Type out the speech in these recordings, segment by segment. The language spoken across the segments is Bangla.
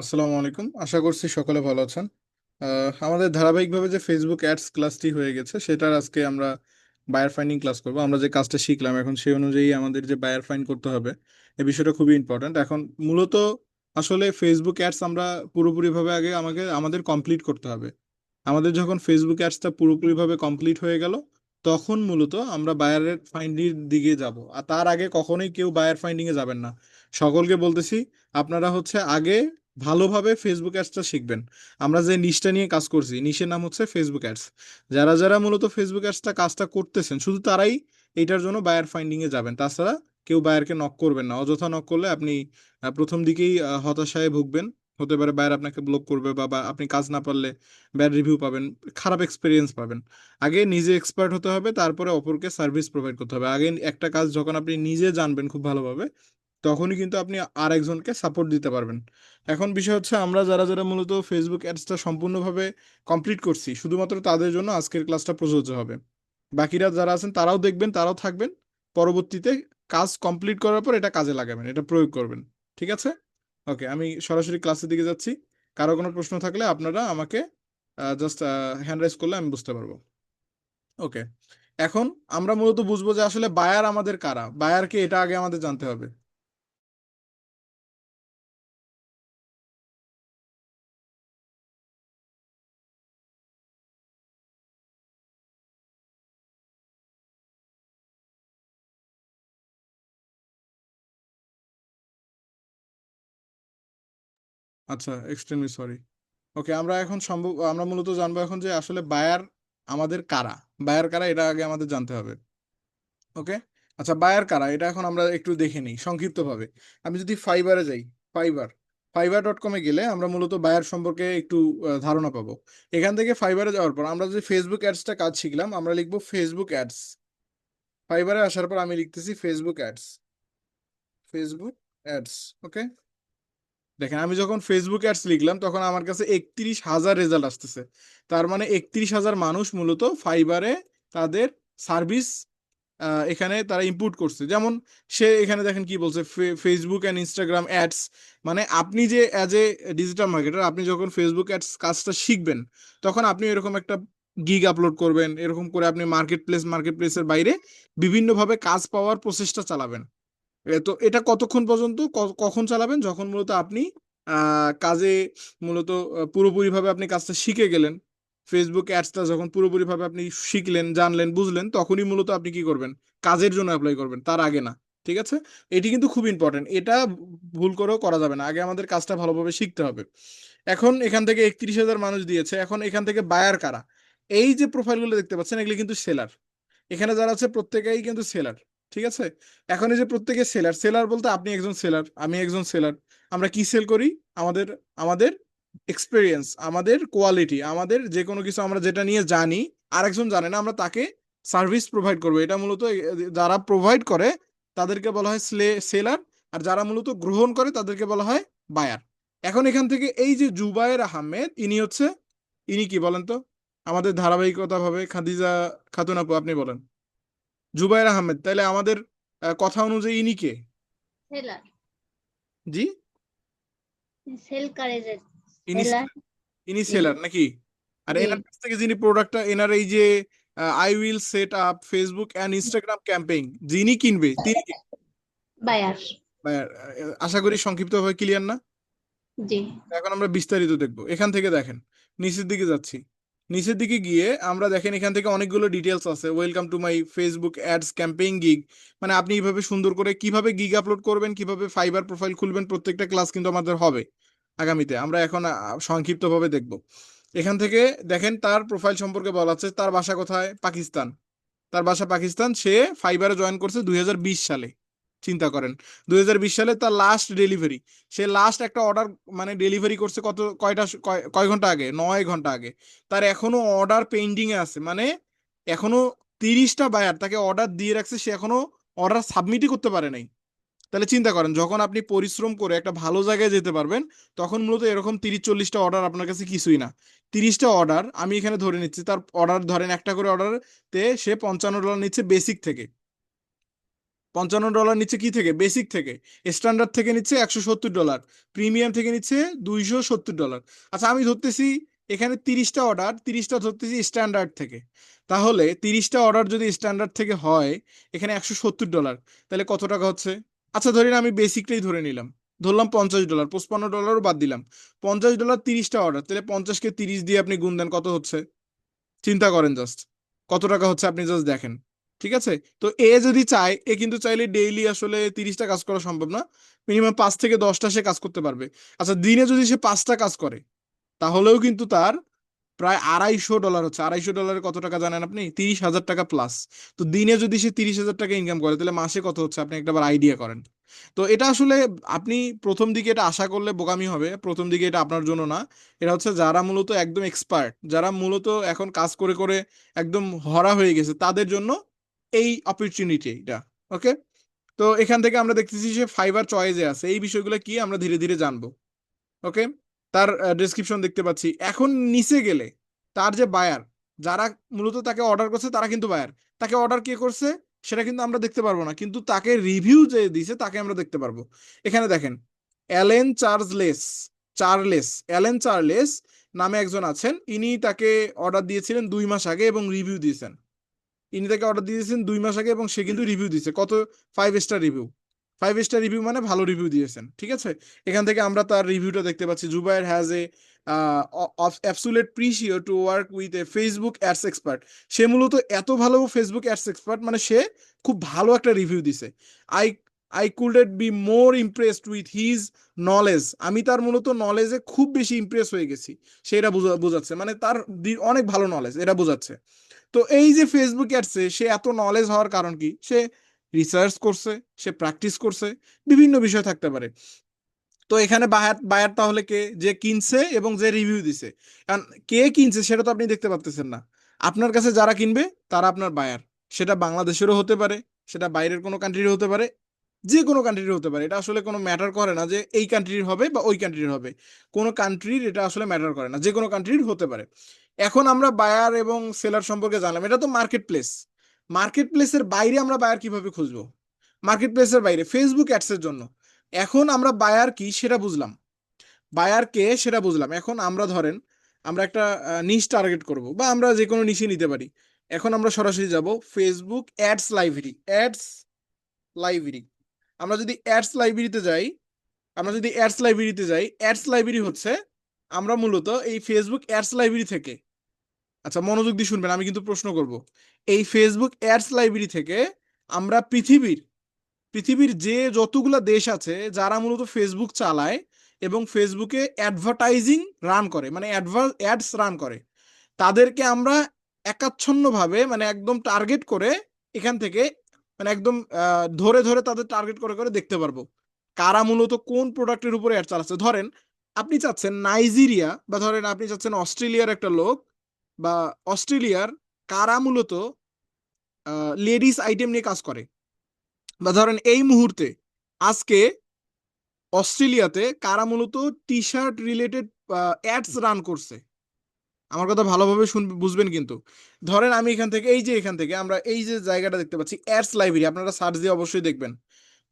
আসসালামু আলাইকুম, আশা করছি সকলে ভালো আছেন। আমাদের ধারাবাহিকভাবে যে ফেসবুক অ্যাডস ক্লাসটি হয়ে গেছে সেটার আজকে আমরা বায়ার ফাইন্ডিং ক্লাস করব। আমরা যে কাজটা শিখলাম এখন সেই অনুযায়ী আমাদের যে বায়ার ফাইন্ড করতে হবে এই বিষয়টা খুবই ইম্পর্ট্যান্ট। এখন মূলত আসলে ফেসবুক অ্যাডস আমরা পুরোপুরিভাবে আগে আমাদের কমপ্লিট করতে হবে। আমাদের যখন ফেসবুক অ্যাডসটা পুরোপুরিভাবে কমপ্লিট হয়ে গেল তখন মূলত আমরা বায়ারের ফাইন্ডিং দিকে যাব, আর তার আগে কখনোই কেউ বায়ার ফাইন্ডিং এ যাবেন না। সকলকে বলতেছি, আপনারা হচ্ছে আগে ভালোভাবে ফেসবুক অ্যাডসটা শিখবেন। আমরা যে নিশটা নিয়ে কাজ করছি, নিশের নাম হচ্ছে ফেসবুক অ্যাডস। যারা যারা মূলত ফেসবুক অ্যাডসটা কাজটা করতেছেন শুধু তারাই এইটার জন্য বায়ার ফাইন্ডিং এ যাবেন। তাছাড়া কেউ বায়ারকে নক করবেন না। অযথা নক করলে আপনি প্রথম দিকেই হতাশায় ভুগবেন। হতে পারে বায়ার আপনাকে ব্লক করবে, বা আপনি কাজ না পারলে ব্যাড রিভিউ পাবেন, খারাপ এক্সপিরিয়েন্স পাবেন। আগে নিজে এক্সপার্ট হতে হবে, তারপরে অপরকে সার্ভিস প্রোভাইড করতে হবে। আগে একটা কাজ যখন আপনি নিজে জানবেন খুব ভালোভাবে, তখনই কিন্তু আপনি আর একজনকে সাপোর্ট দিতে পারবেন। এখন বিষয় হচ্ছে, আমরা যারা যারা মূলত ফেসবুক অ্যাডসটা সম্পূর্ণভাবে কমপ্লিট করছি শুধুমাত্র তাদের জন্য আজকের ক্লাসটা প্রযোজ্য হবে। বাকিরা যারা আছেন তারাও দেখবেন, তারাও থাকবেন। পরবর্তীতে কাজ কমপ্লিট করার পর এটা কাজে লাগাবেন, এটা প্রয়োগ করবেন। ঠিক আছে? ওকে, আমি সরাসরি ক্লাসের দিকে যাচ্ছি। কারো কোনো প্রশ্ন থাকলে আপনারা আমাকে জাস্ট হ্যান্ড রাইজ করলে আমি বুঝতে পারবো। ওকে, এখন আমরা মূলত বুঝবো যে আসলে বায়ার আমাদের কারা, বায়ারকে এটা আগে আমাদের জানতে হবে। আচ্ছা, এক্সট্রিমলি সরি। ওকে, আমরা মূলত জানবো এখন যে আসলে বায়ার আমাদের কারা। বায়ার কারা এটা আগে আমাদের জানতে হবে। ওকে, আচ্ছা, বায়ার কারা এটা এখন আমরা একটু দেখে নিই সংক্ষিপ্তভাবে। আমি যদি ফাইবারে যাই, ফাইবার ফাইবার.কমে গেলে আমরা মূলত বায়ার সম্পর্কে একটু ধারণা পাবো। এখান থেকে ফাইবারে যাওয়ার পর আমরা যদি ফেসবুক অ্যাডসটা কাজ শিখলাম, আমরা লিখবো ফেসবুক অ্যাডস। ফাইবারে আসার পর আমি লিখতেছি ফেসবুক অ্যাডস, ফেসবুক অ্যাডস। ওকে, দেখেন আমি যখন ফেসবুক অ্যাডস লিখলাম তখন আমার কাছে 31,000 রেজাল্ট আসতেছে। তার মানে 31,000 মানুষ মূলত ফাইবারে তাদের সার্ভিস এখানে তারা ইনপুট করছে। যেমন সে এখানে দেখেন কি বলছে, ফেসবুক অ্যান্ড ইনস্টাগ্রাম অ্যাডস। মানে আপনি যে অ্যাজ এ ডিজিটাল মার্কেটার আপনি যখন ফেসবুক অ্যাডস কাজটা শিখবেন তখন আপনি এরকম একটা গিগ আপলোড করবেন, এরকম করে আপনি মার্কেট প্লেসের বাইরে বিভিন্নভাবে কাজ পাওয়ার প্রচেষ্টা চালাবেন। তো এটা কতক্ষণ পর্যন্ত কখন চালাবেন, যখন মূলত আপনি কাজে মূলত পুরোপুরিভাবে আপনি কাজটা শিখে গেলেন। ফেসবুক অ্যাডসটা যখন পুরোপুরিভাবে আপনি শিখলেন, জানলেন, বুঝলেন, তখনই মূলত আপনি কি করবেন, কাজের জন্য অ্যাপ্লাই করবেন, তার আগে না। ঠিক আছে? এটি কিন্তু খুব ইম্পর্টেন্ট, এটা ভুল করেও করা যাবে না। আগে আমাদের কাজটা ভালোভাবে শিখতে হবে। এখন এখান থেকে 31,000 মানুষ দিয়েছে, এখন এখান থেকে বায়ার কারা? এই যে প্রোফাইলগুলো দেখতে পাচ্ছেন এগুলো কিন্তু সেলার। এখানে যারা আছে প্রত্যেকেই কিন্তু সেলার। ঠিক আছে? এখন এই যে প্রত্যেকে সেলার, সেলার বলতে আপনি একজন সেলার, আমি একজন সেলার। আমরা কি সেল করি? আমাদের আমাদের এক্সপিরিয়েন্স, আমাদের কোয়ালিটি, আমাদের যে কোনো কিছু আমরা যেটা নিয়ে জানি আরেকজন জানে না, আমরা তাকে সার্ভিস প্রোভাইড করবো। এটা মূলত যারা প্রোভাইড করে তাদেরকে বলা হয় সেলার, আর যারা মূলত গ্রহণ করে তাদেরকে বলা হয় বায়ার। এখন এখান থেকে এই যে জুবায়ের আহমেদ, ইনি কি বলেন তো? আমাদের ধারাবাহিকতা ভাবে খাদিজা খাতুন আপু, আপনি বলেন। জুবায়ের আহমেদ, তাহলে আমাদের কথা অনুযায়ী ইনি কে? সেলার, জি, সেল করে যে ইনি সেলার। ইনি জি সেলার নাকি? আর জি। এনার কাছ থেকে যিনি প্রোডাক্টটা, এনার এই যে I will set up Facebook and Instagram campaign, যিনি কিনবে তিনি কে? বায়ার। আশা করি সংক্ষিপ্তভাবে ক্লিয়ার না? জি। এখন আমরা বিস্তারিত দেখবো। এখান থেকে দেখেন, নিচের দিকে যাচ্ছি। নিচের দিকে গিয়ে আমরা দেখেন এখান থেকে অনেকগুলো ডিটেলস আছে। Welcome to my Facebook ads campaign gig. মানে আপনি এইভাবে সুন্দর করে কিভাবে গিগ আপলোড করবেন, কিভাবে ফাইবার প্রোফাইল খুলবেন, প্রত্যেকটা ক্লাস কিন্তু আমাদের হবে আগামীতে। আমরা এখন সংক্ষিপ্তভাবে দেখব। এখান থেকে দেখেন তার প্রোফাইল সম্পর্কে বলা আছে। তার বাসা কোথায়? পাকিস্তান। তার বাসা পাকিস্তান। সে ফাইবারে জয়েন করছে 2020 সালে। চিন্তা করেন, 2020 সালে তার লাস্ট ডেলিভারি। সে লাস্ট একটা অর্ডার মানে ডেলিভারি করছে কয় ঘন্টা আগে? 9 ঘন্টা আগে। তার এখনো অর্ডার পেন্ডিং এ আছে। মানে এখনো 30টা বায়ার তাকে অর্ডার দিয়ে রাখছে, সে এখনো অর্ডার সাবমিটই করতে পারে নাই। তাহলে চিন্তা করেন, যখন আপনি পরিশ্রম করে একটা ভালো জায়গায় যেতে পারবেন তখন মূলত এরকম 30-40টা অর্ডার আপনার কাছে কিছুই না। 30টা অর্ডার আমি এখানে ধরে নিচ্ছি, তার অর্ডার ধরেন একটা করে অর্ডার তে সে $55 নিচ্ছে বেসিক থেকে। $55 নিচ্ছে কি থেকে? বেসিক থেকে। স্ট্যান্ডার্ড থেকে নিচ্ছে $170, প্রিমিয়াম থেকে নিচ্ছে $270। আচ্ছা আমি ধরতেছি এখানে 30টা অর্ডার, 30টা ধরতেছি স্ট্যান্ডার্ড থেকে। তাহলে 30টা অর্ডার যদি স্ট্যান্ডার্ড থেকে হয়, এখানে $170, তাহলে কত টাকা হচ্ছে? আচ্ছা ধরি না, আমি বেসিকটাই ধরে নিলাম, ধরলাম $50, $55 বাদ দিলাম। $50, 30টা অর্ডার, তাহলে 50কে 30 দিয়ে আপনি গুণ দেন, কত হচ্ছে? চিন্তা করেন জাস্ট কত টাকা হচ্ছে, আপনি জাস্ট দেখেন। ঠিক আছে, তো এ যদি চায়, এ কিন্তু চাইলে ডেইলি আসলে 30টা কাজ করা সম্ভব না, মিনিমাম 5 থেকে 10টা সে কাজ করতে পারবে। আচ্ছা দিনে যদি সে 5টা কাজ করে, তাহলেও কিন্তু তার প্রায় $250 হচ্ছে। $250 কত টাকা জানেন আপনি? 30,000 টাকা প্লাস। তো দিনে যদি সে 30,000 টাকা ইনকাম করে, তাহলে মাসে কত হচ্ছে আপনি একবার আইডিয়া করেন। তো এটা আসলে আপনি প্রথম দিকে এটা আশা করলে বোকামি হবে, প্রথম দিকে এটা আপনার জন্য না। এটা হচ্ছে যারা মূলত একদম এক্সপার্ট, যারা মূলত এখন কাজ করে করে একদম হরা হয়ে গেছে, তাদের জন্য এই অপরচুনিটি এটা। ওকে, তো এখান থেকে আমরা দেখতেছি যে ফাইবার চয়েসে আছে, এই বিষয়গুলো কি আমরা ধীরে ধীরে জানবো। ওকে, তার ডেসক্রিপশন দেখতে পাচ্ছি। এখন নিচে গেলে তার যে বায়ার, যারা মূলত তাকে অর্ডার করছে তারা কিন্তু বায়ার। তাকে অর্ডার কে করছে সেটা কিন্তু আমরা দেখতে পারবো না, কিন্তু তাকে রিভিউ যে দিছে তাকে আমরা দেখতে পারবো। এখানে দেখেন, Allen Charles Charles Allen Charles নামে একজন আছেন, ইনি তাকে অর্ডার দিয়েছিলেন 2 মাস আগে এবং রিভিউ দিয়েছেন। ইনি তাকে অর্ডার দিয়েছেন 2 মাস আগে এবং সে কিন্তু রিভিউ দিয়েছে কত? 5 স্টার রিভিউ। 5 স্টার রিভিউ মানে ভালো রিভিউ দিয়েছেন, ঠিক আছে। এখান থেকে আমরা তার রিভিউটা দেখতে পাচ্ছি। Zubayer has a absolute precious to work with a Facebook ads expert. সে মূলত এত ভালো ফেসবুক অ্যাডস এক্সপার্ট, মানে সে খুব ভালো একটা রিভিউ দিছে। I I couldn't be more impressed with his knowledge. আমি তার মূলত নলেজে খুব বেশি ইমপ্রেস হয়ে গেছি, সেটা বোঝাচ্ছে, মানে তার অনেক ভালো নলেজ এটা বোঝাচ্ছে। তো এই যে ফেসবুক অ্যাডসে সে এত নলেজ হওয়ার কারণ কি? সে রিসার্চ করছে, সে প্র্যাকটিস করছে, বিভিন্ন বিষয় থাকতে পারে। তো এখানে বায়ার বায়ার তাহলে কে? যে কিনছে এবং যে রিভিউ দিছে। কারণ কে কিনছে সেটা তো আপনি দেখতে পাচ্ছেন না। আপনার কাছে যারা কিনবে তারা আপনার বায়ার। সেটা বাংলাদেশেরও হতে পারে, সেটা বাইরের কোনো কান্ট্রির হতে পারে, যে কোনো কান্ট্রির হতে পারে। এটা আসলে কোনো ম্যাটার করে না যে এই কান্ট্রির হবে বা ওই কান্ট্রির হবে। কোনো কান্ট্রির এটা আসলে ম্যাটার করে না, যে কোনো কান্ট্রির হতে পারে। এখন আমরা বায়ার এবং সেলার সম্পর্কে জানলাম, এটা তো মার্কেট প্লেস। মার্কেট প্লেসের বাইরে আমরা বায়ার কিভাবে খুঁজবো? মার্কেট প্লেসের বাইরে ফেসবুক অ্যাডসের জন্য এখন আমরা বায়ার কি সেটা বুঝলাম, বায়ার কে সেটা বুঝলাম। এখন আমরা ধরেন আমরা একটা নিশ টার্গেট করব, বা আমরা যে কোনো নিশে নিতে পারি। এখন আমরা সরাসরি যাব Facebook ads library. Ads library, আমরা যদি অ্যাডস লাইব্রেরিতে যাই, অ্যাডস লাইব্রেরি হচ্ছে, আমরা মূলত এই ফেসবুক অ্যাডস লাইব্রেরি থেকে, আচ্ছা মনোযোগ দিয়ে শুনবেন, আমি কিন্তু প্রশ্ন করব। এই ফেসবুক অ্যাডস লাইব্রেরি থেকে আমরা পৃথিবীর যে যতগুলা দেশ আছে যারা মূলত ফেসবুক চালায় এবং ফেসবুকে অ্যাডভার্টাইজিং রান করে, মানে অ্যাডস রান করে, তাদেরকে আমরা একাচ্ছন্নভাবে মানে একদম টার্গেট করে এখান থেকে, মানে একদম ধরে ধরে তাদের টার্গেট করে করে দেখতে পারবো কারা মূলত কোন প্রোডাক্টের উপরে অ্যাড চালাচ্ছে। ধরেন আপনি চাচ্ছেন নাইজেরিয়া, বা ধরেন আপনি চাচ্ছেন অস্ট্রেলিয়ার একটা লোক, বা অস্ট্রেলিয়ার কারা মূলত লেডিস আইটেম নিয়ে কাজ করে, বা ধরেন এই মুহূর্তে আজকে অস্ট্রেলিয়াতে কারা মূলত T shirt related ads run করছে। আমার কথা ভালোভাবে বুঝবেন কিন্তু। ধরেন আমি এখান থেকে আমরা এই যে জায়গাটা দেখতে পাচ্ছি অ্যাডস লাইব্রেরি, আপনারা সার্চ দিয়ে অবশ্যই দেখবেন।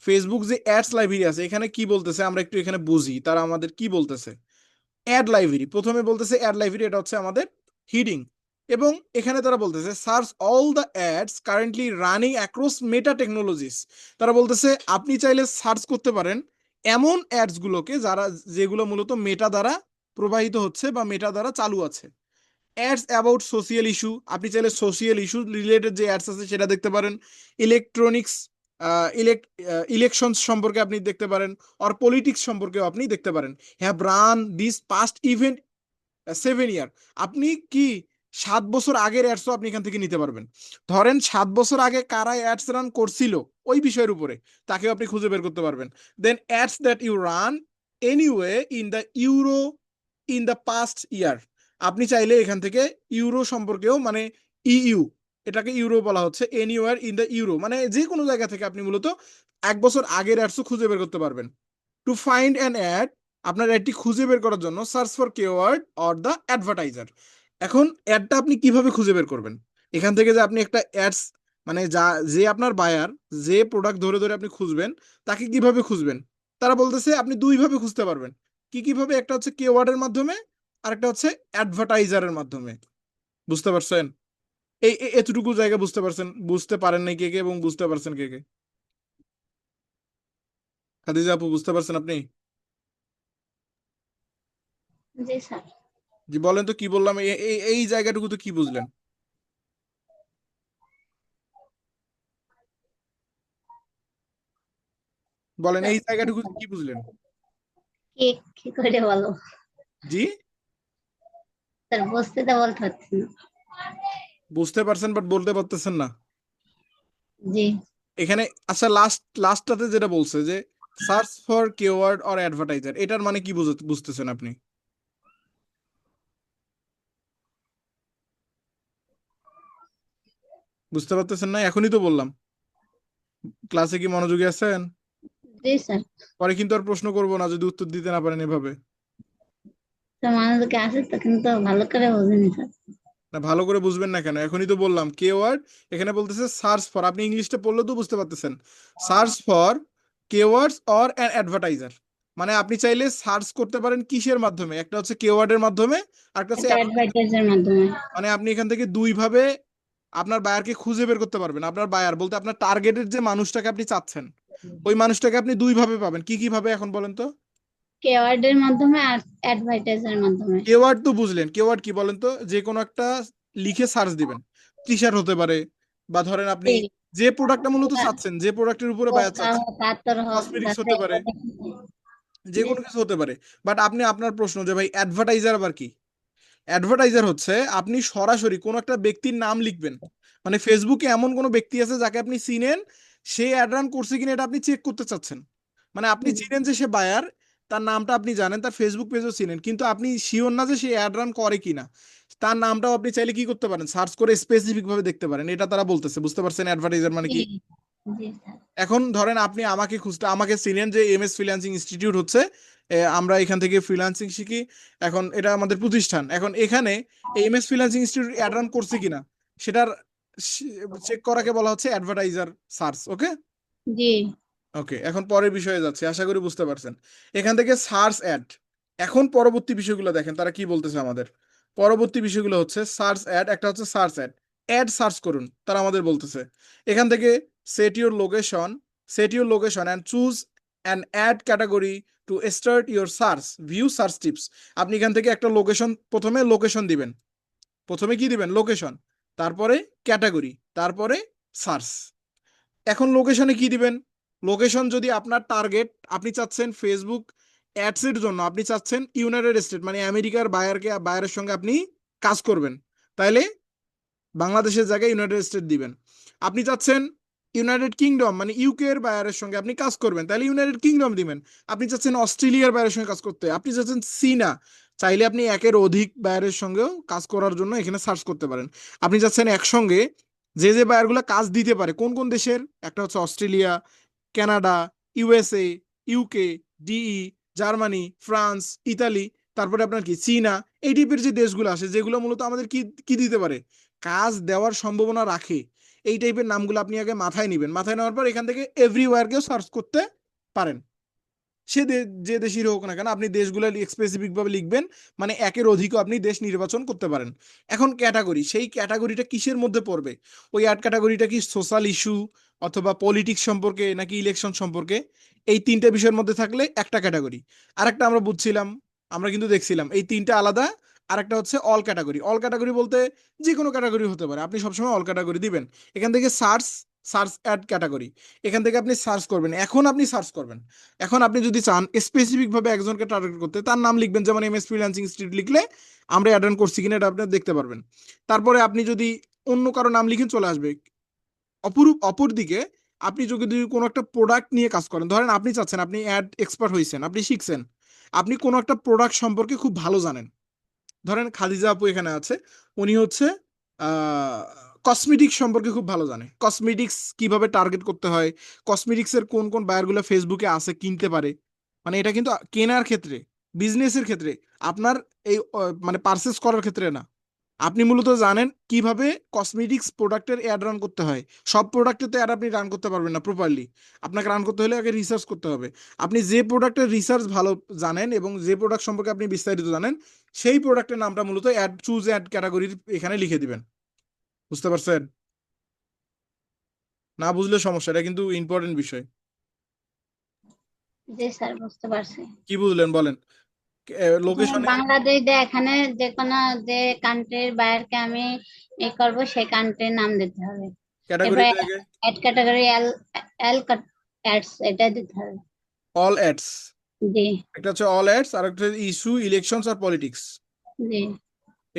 ফেসবুক যে অ্যাডস লাইব্রেরি আছে, এখানে কি বলতেছে আমরা একটু এখানে বুঝি, তারা আমাদের কি বলতেছে। অ্যাড লাইব্রেরি প্রথমে বলতেছে, অ্যাড লাইব্রেরি এটা হচ্ছে আমাদের হিডিং। এবং এখানে তারা বলতেছে search all the ads currently running across meta technologies. তারা বলতেছে আপনি চাইলে সার্চ করতে পারেন এমন অ্যাডস গুলোকে যেগুলো মূলত মেটা দ্বারা প্রবাহিত হচ্ছে বা মেটা দ্বারা চালু আছে। অ্যাডস অ্যাবাউট সোশিয়াল ইস্যু, আপনি চাইলে সোশিয়াল ইস্যু রিলেটেড যে অ্যাডস আছে সেটা দেখতে পারেন। ইলেকট্রনিক্স, ইলেকশন সম্পর্কে আপনি দেখতে পারেন, আর পলিটিক্স সম্পর্কেও আপনি দেখতে পারেন। Have run this past event 7 ইয়ার, আপনি কি 7 বছর আগের অ্যাডসও আপনি এখান থেকে নিতে পারবেন। ধরেন 7 বছর আগে কারা অ্যাডস রান করছিল ওই বিষয়ের উপরে, তাকেও আপনি খুঁজে বের করতে পারবেন। Then ads that you run anyway in the past year, আপনি চাইলে এখান থেকে ইউরো সম্পর্কেও, মানে ইইউ, এটাকে ইউরো বলা হচ্ছে, এনিওয়ার ইন দ্য ইউরো, মানে যে কোনো জায়গা থেকে আপনি মূলত 1 বছর আগের অ্যাডসও খুঁজে বের করতে পারবেন। টু ফাইন্ড অ্যান অ্যাড, আপনার অ্যাডটি খুঁজে বের করার জন্য search for keyword or the advertiser. এখন অ্যাডটা আপনি কিভাবে খুঁজে বের করবেন? এখান থেকে যে আপনি একটা অ্যাডস, মানে যে আপনার বায়ার, যে প্রোডাক্ট ধরে ধরে আপনি খুঁজবেন, তাকে কিভাবে খুঁজবেন? তারা বলতেছে আপনি দুই ভাবে খুঁজতে পারবেন। কিভাবে? একটা হচ্ছে কিওয়ার্ডের মাধ্যমে, আর একটা হচ্ছে অ্যাডভার্টাইজারের মাধ্যমে। বুঝতে পারছেন? এতটুকু জায়গা বুঝতে পারছেন? বুঝতে পারেন নাই কে কে এবং বুঝতে পারছেন কে কে? খাদিজা আপু, বুঝতে পারছেন আপনি? জি স্যার। জি, বলেন তো কি বললাম, এই জায়গাটুকু তো কি বুঝলেন? বলেন এই জায়গাটুকু কি বুঝলেন? কি কি করে বলো জি, স্যার, বুঝতে তো বলতে পারছি না। বুঝতে পারছেন বাট বলতে পারতেছেন না। জি। এখানে আচ্ছা, লাস্টটাতে যেটা বলছে যে search for keyword or advertiser, এটার মানে কি বুঝতেছেন আপনি? বুঝতে পারতেছেন না? এখনই তো বললাম। ক্লাসে কি মনোযোগী আছেন? জি স্যার। পরে কিন্তু আর প্রশ্ন করবো না যদি উত্তর দিতে না পারেন এভাবে। তো মানুষকে আসে তো, কিন্তু ভালো করে বুঝিনি স্যার। না, ভালো করে বুঝবেন না কেন? এখনই তো বললাম কেওয়ার্ড। এখানে বলতেছে সার্চ ফর, আপনি ইংলিশটা পড়লে তো বুঝতে পারতেছেন। Search for keywords or an advertiser, মানে আপনি চাইলে সার্চ করতে পারেন কিসের মাধ্যমে? একটা হচ্ছে কেওয়ার্ডের মাধ্যমে, আর একটা হচ্ছে একটা অ্যাডভার্টাইজের মাধ্যমে। মানে আপনি এখান থেকে দুই ভাবে আপনার বায়ারকে খুঁজে বের করতে পারবেন। আপনার বায়ার বলতে আপনার টার্গেটের যে মানুষটাকে আপনি চাচ্ছেন, ওই মানুষটাকে আপনি দুই ভাবে পাবেন। কি ভাবে এখন বলেন তো? কেওয়ার্ডের মাধ্যমে আর অ্যাডভার্টাইজের মাধ্যমে। কেওয়ার্ড তো বুঝলেন, কেওয়ার্ড কি বলেন তো? যে কোনো একটা লিখে সার্চ দিবেন। টি শার্ট হতে পারে, বা ধরেন আপনি জি। যে প্রোডাক্টটা মূলত চাচ্ছেন, যে প্রোডাক্টের উপরে বায়ার পোকা চাচ্ছেন, হোক, পাথর হোক, কসমেটিক্স হতে বাসায় পারে, যে জি কোনো কিছু হতে পারে। বাট আপনি, আপনার প্রশ্ন যে ভাই অ্যাডভার্টাইজার আবার কি? অ্যাডভার্টাইজার হচ্ছে আপনি সরাসরি কোনো একটা ব্যক্তির নাম লিখবেন। মানে ফেসবুকে এমন কোনো ব্যক্তি আছে যাকে আপনি চিনেন, সে অ্যাড রান করছে কিনা এটা আপনি চেক করতে চাচ্ছেন। মানে আপনি চিনেন যে সে বায়ার, তার নামটা আপনি জানেন, তার ফেসবুক পেজও চিনেন, কিন্তু আপনি শিওর না যে সে অ্যাড রান করে কিনা। তার নামটাও আপনি চাইলে কি করতে পারেন, সার্চ করে স্পেসিফিক ভাবে দেখতে পারেন। এটা তারা বলতেছে, বুঝতে পারছেন অ্যাডভার্টাইজার মানে জি কি? জি স্যার। এখন ধরেন আপনি আমাকে খুঁজতে, আমাকে চিনেন যে এমএস ফ্রিল্যান্সিং ইনস্টিটিউট হচ্ছে, আমরা এখান থেকে ফ্রিল্যান্সিং শিখি। এখন এটা আমাদের প্রতিষ্ঠান। এখন এখানে MS freelancing institute add run করছে কিনা, সেটার চেক করাকে বলা হচ্ছে অ্যাডভার্টাইজার সার্চ। ওকে, জি ওকে, এখন পরের বিষয়ে যাচ্ছি, আশা করি বুঝতে পারছেন। এখান থেকে সার্চ অ্যাড। এখন পরবর্তী বিষয়গুলো দেখেন তারা কি বলতেছে আমাদের। পরবর্তী বিষয়গুলো হচ্ছে সার্চ অ্যাড, একটা হচ্ছে সার্চ অ্যাড। অ্যাড সার্চ করুন তারা আমাদের বলতেছে। এখান থেকে set your location, set your location and choose an add category to start your search, view search tips. আপনি এখান থেকে একটা লোকেশন, প্রথমে লোকেশন দিবেন। প্রথমে কি দিবেন? লোকেশন, তারপরে ক্যাটাগরি, তারপরে সার্চ। এখন লোকেশনে কি দিবেন? লোকেশন যদি আপনার টার্গেট, আপনি চাচ্ছেন ফেসবুক অ্যাডস এর জন্য, আপনি চাচ্ছেন ইউনাইটেড স্টেট মানে আমেরিকার বায়ারের সঙ্গে আপনি কাজ করবেন, তাইলে বাংলাদেশের জায়গায় ইউনাইটেড স্টেট দিবেন। আপনি চাচ্ছেন ইউনাইটেড কিংডম মানে ইউকে এর বায়ারের সঙ্গে আপনি কাজ করবেন, তাহলে ইউনাইটেড কিংডম দিবেন। আপনি চাচ্ছেন অস্ট্রেলিয়ার বায়ারের সঙ্গে কাজ করতে, আপনি চাচ্ছেন চীনা, চাইলে আপনি একের অধিক বায়ারের সঙ্গেও কাজ করার জন্য এখানে সার্চ করতে পারেন। আপনি চাচ্ছেন একসঙ্গে যে বায়ারগুলো কাজ দিতে পারে, কোন কোন দেশের, একটা হচ্ছে Australia, Canada, USA, UK, DE, Germany, France, Italy, তারপরে আপনার কি চীনা, এই টাইপের যে দেশগুলো আসে যেগুলো মূলত আমাদের কি কি দিতে পারে, কাজ দেওয়ার সম্ভাবনা রাখে, এই টাইপের নামগুলো আপনি আগে মাথায় নিবেন। মাথায় নেওয়ার পর এখান থেকে এভরিওয়ারকেও সার্চ করতে পারেন। সে যে দেশের হোক না কেন, আপনি দেশগুলো স্পেসিফিক ভাবে লিখবেন, মানে একের অধিকও আপনি দেশ নির্বাচন করতে পারেন। এখন ক্যাটাগরি, সেই ক্যাটাগরিটা কিসের মধ্যে পড়বে? ওই অ্যাড ক্যাটাগরিটা কি সোশ্যাল ইস্যু অথবা পলিটিক্স সম্পর্কে নাকি ইলেকশন সম্পর্কে, এই তিনটা বিষয়ের মধ্যে থাকলে একটা ক্যাটাগরি। আরেকটা আমরা বুঝছিলাম, আমরা কিন্তু দেখছিলাম এই তিনটা আলাদা। আরেকটা হচ্ছে অল ক্যাটাগরি। অল ক্যাটাগরি বলতে যে কোনো ক্যাটাগরি হতে পারে, আপনি সবসময় অল ক্যাটাগরি দিবেন। এখান থেকে সার্চ, সার্চ অ্যাড ক্যাটাগরি, এখান থেকে আপনি সার্চ করবেন। এখন আপনি সার্চ করবেন, এখন আপনি যদি চান স্পেসিফিক ভাবে একজনকে টার্গেট করতে, তার নাম লিখবেন, যেমন এমএস ফ্রিল্যান্সিং ইনস্টিটিউট লিখলে আমরা অ্যাটেন্ড করছি কিনা এটা আপনি দেখতে পারবেন। তারপরে আপনি যদি অন্য কারো নাম লিখে চলে আসবে। অপর দিকে আপনি যদি কোনো একটা প্রোডাক্ট নিয়ে কাজ করেন, ধরেন আপনি চাচ্ছেন, আপনি অ্যাড এক্সপার্ট হয়েছেন, আপনি শিখছেন, আপনি কোনো একটা প্রোডাক্ট সম্পর্কে খুব ভালো জানেন। ধরেন খাদিজা আপু এখানে আছে, উনি হচ্ছে কসমেটিক্স সম্পর্কে খুব ভালো জানে, কসমেটিক্স কিভাবে টার্গেট করতে হয়, কসমেটিক্স এর কোন কোন বায়ারগুলো ফেসবুকে আছে কিনতে পারে। মানে এটা কিন্তু কেনার ক্ষেত্রে, বিজনেসের ক্ষেত্রে, আপনার এই মানে পারচেস করার ক্ষেত্রে না। আপনি মূলত জানেন কিভাবে কসমেটিক্স প্রোডাক্টের অ্যাড রান করতে হয়। সব প্রোডাক্টে তো অ্যাড আপনি রান করতে পারবেন না প্রপারলি। আপনাকে রান করতে হলে আগে রিসার্চ করতে হবে। আপনি যে প্রোডাক্টের রিসার্চ ভালো জানেন এবং যে প্রোডাক্ট সম্পর্কে আপনি বিস্তারিত জানেন, সেই প্রোডাক্টের নামটা মূলত অ্যাড চুজ অ্যাড ক্যাটাগরির এখানে লিখে দিবেন। বুঝতে পারছেন? না বুঝলে সমস্যা, এটা কিন্তু ইম্পর্টেন্ট বিষয়। জি স্যার, বুঝতে পারছি। কি বুঝলেন বলেন? এখানে লোকেশনে বাংলাদেশ দিয়ে এখানে যে কোনো যে কান্ট্রির বাইরকে আমি করবো, সেই কান্ট্রির নাম দিতে হবে। ক্যাটাগরি এরপরে জায়গায় ad category all, all ads এটা দিতে হবে। All ads. জি। একটা হচ্ছে অল অ্যাডস আর একটা ইস্যু ইলেকশনস আর পলিটিক্স। জি।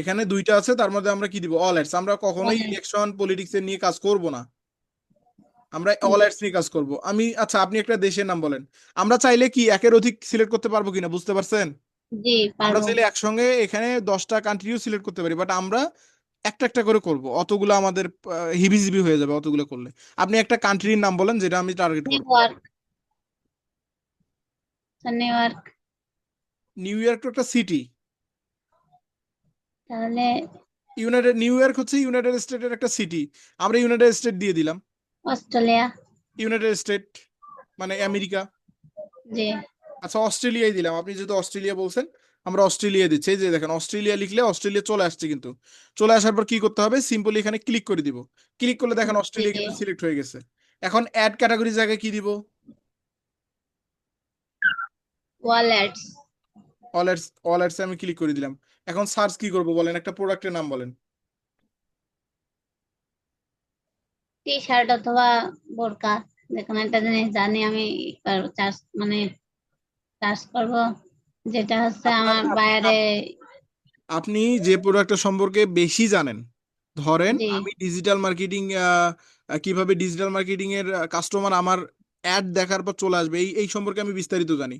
এখানে দুইটা আছে, তার মধ্যে আমরা কি দিব? All ads. আমরা কখনোই ইলেকশন পলিটিক্স এর নিয়ে কাজ করব না, আমরা অল অ্যাডস নিয়ে কাজ করব। আচ্ছা, আপনি একটা দেশের নাম বলেন। আমরা চাইলে কি একের অধিক সিলেক্ট করতে পারবো কিনা, বুঝতে পারছেন? জি আমরা পারবো। চাইলে একসঙ্গে এখানে 10টা কান্ট্রিও সিলেক্ট করতে পারি, বাট আমরা একটা একটা করে করব। অতগুলো আমাদের হিবিজিবি হয়ে যাবে অতগুলো করলে। আপনি একটা কান্ট্রির নাম বলেন যেটা আমি টার্গেট নিউ করব। York. New York. New York তো একটা সিটি। তাহলে নিউ ইয়র্ক হচ্ছে ইউনাইটেড স্টেটের একটা সিটি। আমরা ইউনাইটেড স্টেট দিয়ে দিলাম। অস্ট্রেলিয়া। ইউনাইটেড স্টেট মানে আমেরিকা। জি। আচ্ছা, অস্ট্রেলিয়ায় দিলাম, আপনি যেহেতু অস্ট্রেলিয়া বলছেন আমরা অস্ট্রেলিয়া দিচ্ছি। এই যে দেখেন, অস্ট্রেলিয়া লিখলে অস্ট্রেলিয়া চলে আসছে কিন্তু। চলে আসার পর কি করতে হবে? সিম্পলি এখানে ক্লিক করে দিব। ক্লিক করলে দেখেন অস্ট্রেলিয়া জি। কিন্তু সিলেক্ট হয়ে গেছে। এখন অ্যাড ক্যাটাগরি জায়গায় কি দিব? ওয়ালেটস। অল অ্যাডস আমি ক্লিক করে দিলাম। এখন সার্চ কি করব বলেন, একটা প্রোডাক্টের নাম বলেন। টি শার্ট অথবা বোরকা, যে কোনো একটা জিনিস জানি আমি চার্জ মানে চার্জ করব, যেটা হচ্ছে আপনার আমার আপনি বাইরে। আপনি যে প্রোডাক্টের সম্পর্কে বেশি জানেন, ধরেন জি। আমি ডিজিটাল মার্কেটিং, কিভাবে ডিজিটাল মার্কেটিং এর কাস্টমার আমার অ্যাড দেখার পর চলে আসবে, এই এই সম্পর্কে আমি বিস্তারিত জানি।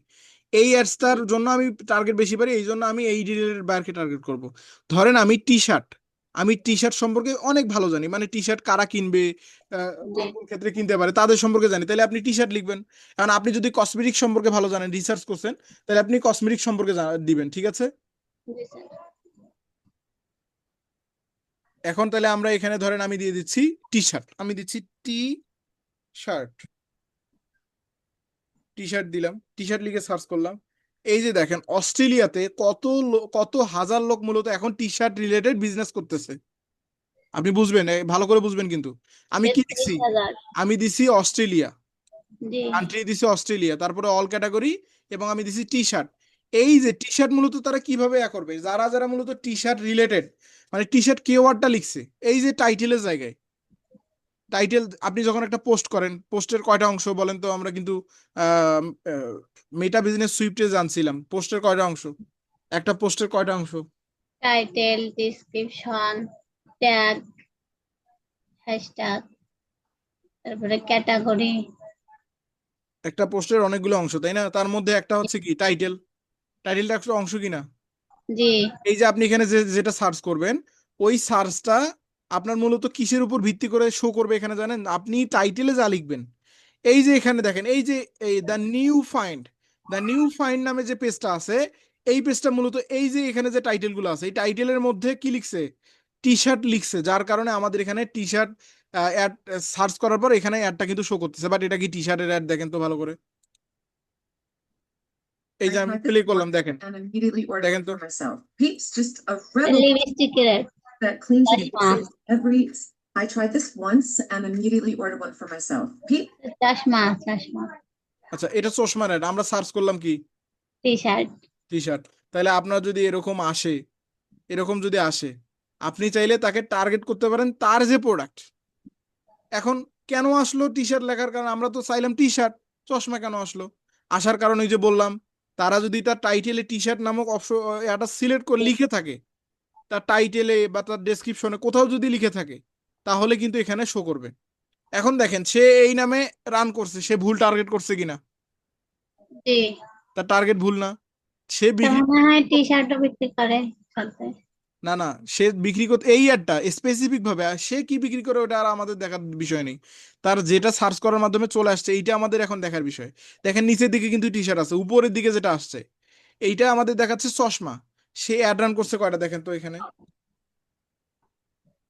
এই অ্যাডসটার জন্য আমি টার্গেট বেশি পারি, এই জন্য আমি এই রিলেটেড বায়ারকে টার্গেট করব। ধরেন আমি টি শার্ট সম্পর্কে অনেক ভালো জানি, মানে টি শার্ট কারা কিনবে, জি। কোন কোন ক্ষেত্রে কিনতে পারে তাদের সম্পর্কে জানি, তাহলে আপনি টি শার্ট লিখবেন। কারণ আপনি যদি কসমেটিক সম্পর্কে ভালো জানেন, রিসার্চ করছেন, তাহলে আপনি কসমেটিক সম্পর্কে দিবেন। ঠিক আছে? জি স্যার। এখন তাহলে আমরা এখানে ধরেন আমি দিয়ে দিচ্ছি টি শার্ট, আমি দিচ্ছি টি শার্ট। টি শার্ট দিলাম, টি শার্ট লিখে সার্চ করলাম। এই যে দেখেন অস্ট্রেলিয়াতে কত হাজার লোক মূলত এখন টি শার্ট রিলেটেড বিজনেস করতেছে। আপনি বুঝবেন, ভালো করে বুঝবেন কিন্তু। আমি কি লিখছি? 33,000। আমি দিছি অস্ট্রেলিয়া, জি। কান্ট্রি দিছি অস্ট্রেলিয়া, তারপরে অল ক্যাটাগরি, এবং আমি দিছি টি শার্ট। এই যে টি শার্ট মূলত তারা কিভাবে করবে, যারা যারা মূলত টি শার্ট রিলেটেড, মানে টি শার্ট কিওয়ার্ডটা লিখছে এই যে টাইটেলের জায়গায়। টাইটেল, আপনি যখন একটা পোস্ট করেন, পোস্টের কয়টা অংশ বলেন তো? আমরা কিন্তু মেটা বিজনেস সুইফটে জানছিলাম পোস্টের কয়টা অংশ। একটা পোস্টের কয়টা অংশ? টাইটেল, ডিসক্রিপশন, ট্যাগ, হ্যাশট্যাগ, তারপরে ক্যাটাগরি। একটা পোস্টের অনেকগুলো অংশ, তাই না? তার মধ্যে একটা হচ্ছে কি টাইটেল। টাইটেলটা একটা অংশ কিনা? জি। এই যে আপনি এখানে যেটা সার্চ করবেন, ওই সার্চটা আপনার মূলত কিসের উপর ভিত্তি করে শো করবে এখানে জানেন? আপনি টাইটেলে যা লিখবেন, এই যে এখানে দেখেন, এই যে এই দ্য নিউ ফাইন্ড নামে যে পেজটা আছে, এই পেজটা মূলত এই যে এখানে যে টাইটেলগুলো আছে, এই টাইটেলের মধ্যে কি লিখছে? টি শার্ট লিখছে, যার কারণে আমাদের এখানে টি শার্ট অ্যাড সার্চ করার পর এখানে অ্যাডটা কিন্তু শো করতেছে। বাট এটা কি টি শার্টের অ্যাড? দেখেন তো ভালো করে। এই I যে আমি tried প্লে this করলাম, once দেখেন। and immediately ordered দেখেন one তো। for myself. Peeps, just a rebel লিপস্টিকের that cleans your চশমা। faces every. I tried this once and immediately ordered one for myself. Peep, চশমা চশমা। আচ্ছা, এটা চশমার অ্যাড, আমরা সার্চ করলাম কি? T shirt. T shirt. তাহলে আপনার যদি এরকম যদি আসে, আপনি চাইলে তাকে টার্গেট করতে পারেন তার যে প্রোডাক্ট। এখন কেন আসলো টি শার্ট লেখার কারণ? আমরা তো চাইলাম টি শার্ট, চশমা কেন আসলো? আসার কারণ ওই যে বললাম, তারা যদি তার টাইটেলে টি শার্ট নামক অপশন এটা সিলেক্ট করে লিখে থাকে, তার টাইটেলে বা তার ডেসক্রিপশনে কোথাও যদি লিখে থাকে, তাহলে কিন্তু এখানে শো করবে। এখন দেখেন সে এই নামে রান করছে, সে ভুল টার্গেট করছে কিনা? জি। তার টার্গেট ভুল না। সে তা বিক্রি মনে হয় টি শার্টও বিক্রি করে সাথে। না না, সে বিক্রি করতে এই অ্যাডটা স্পেসিফিক ভাবে, আর সে কি বিক্রি করে ওটা আর আমাদের দেখার বিষয় নেই। তার যেটা সার্চ করার মাধ্যমে চলে আসছে এইটা আমাদের এখন দেখার বিষয়। দেখেন নিচের দিকে কিন্তু টি শার্ট আছে, উপরের দিকে যেটা আসছে এইটা আমাদের দেখাচ্ছে চশমা। সে অ্যাড রান করছে কয়টা দেখেন তো এখানে।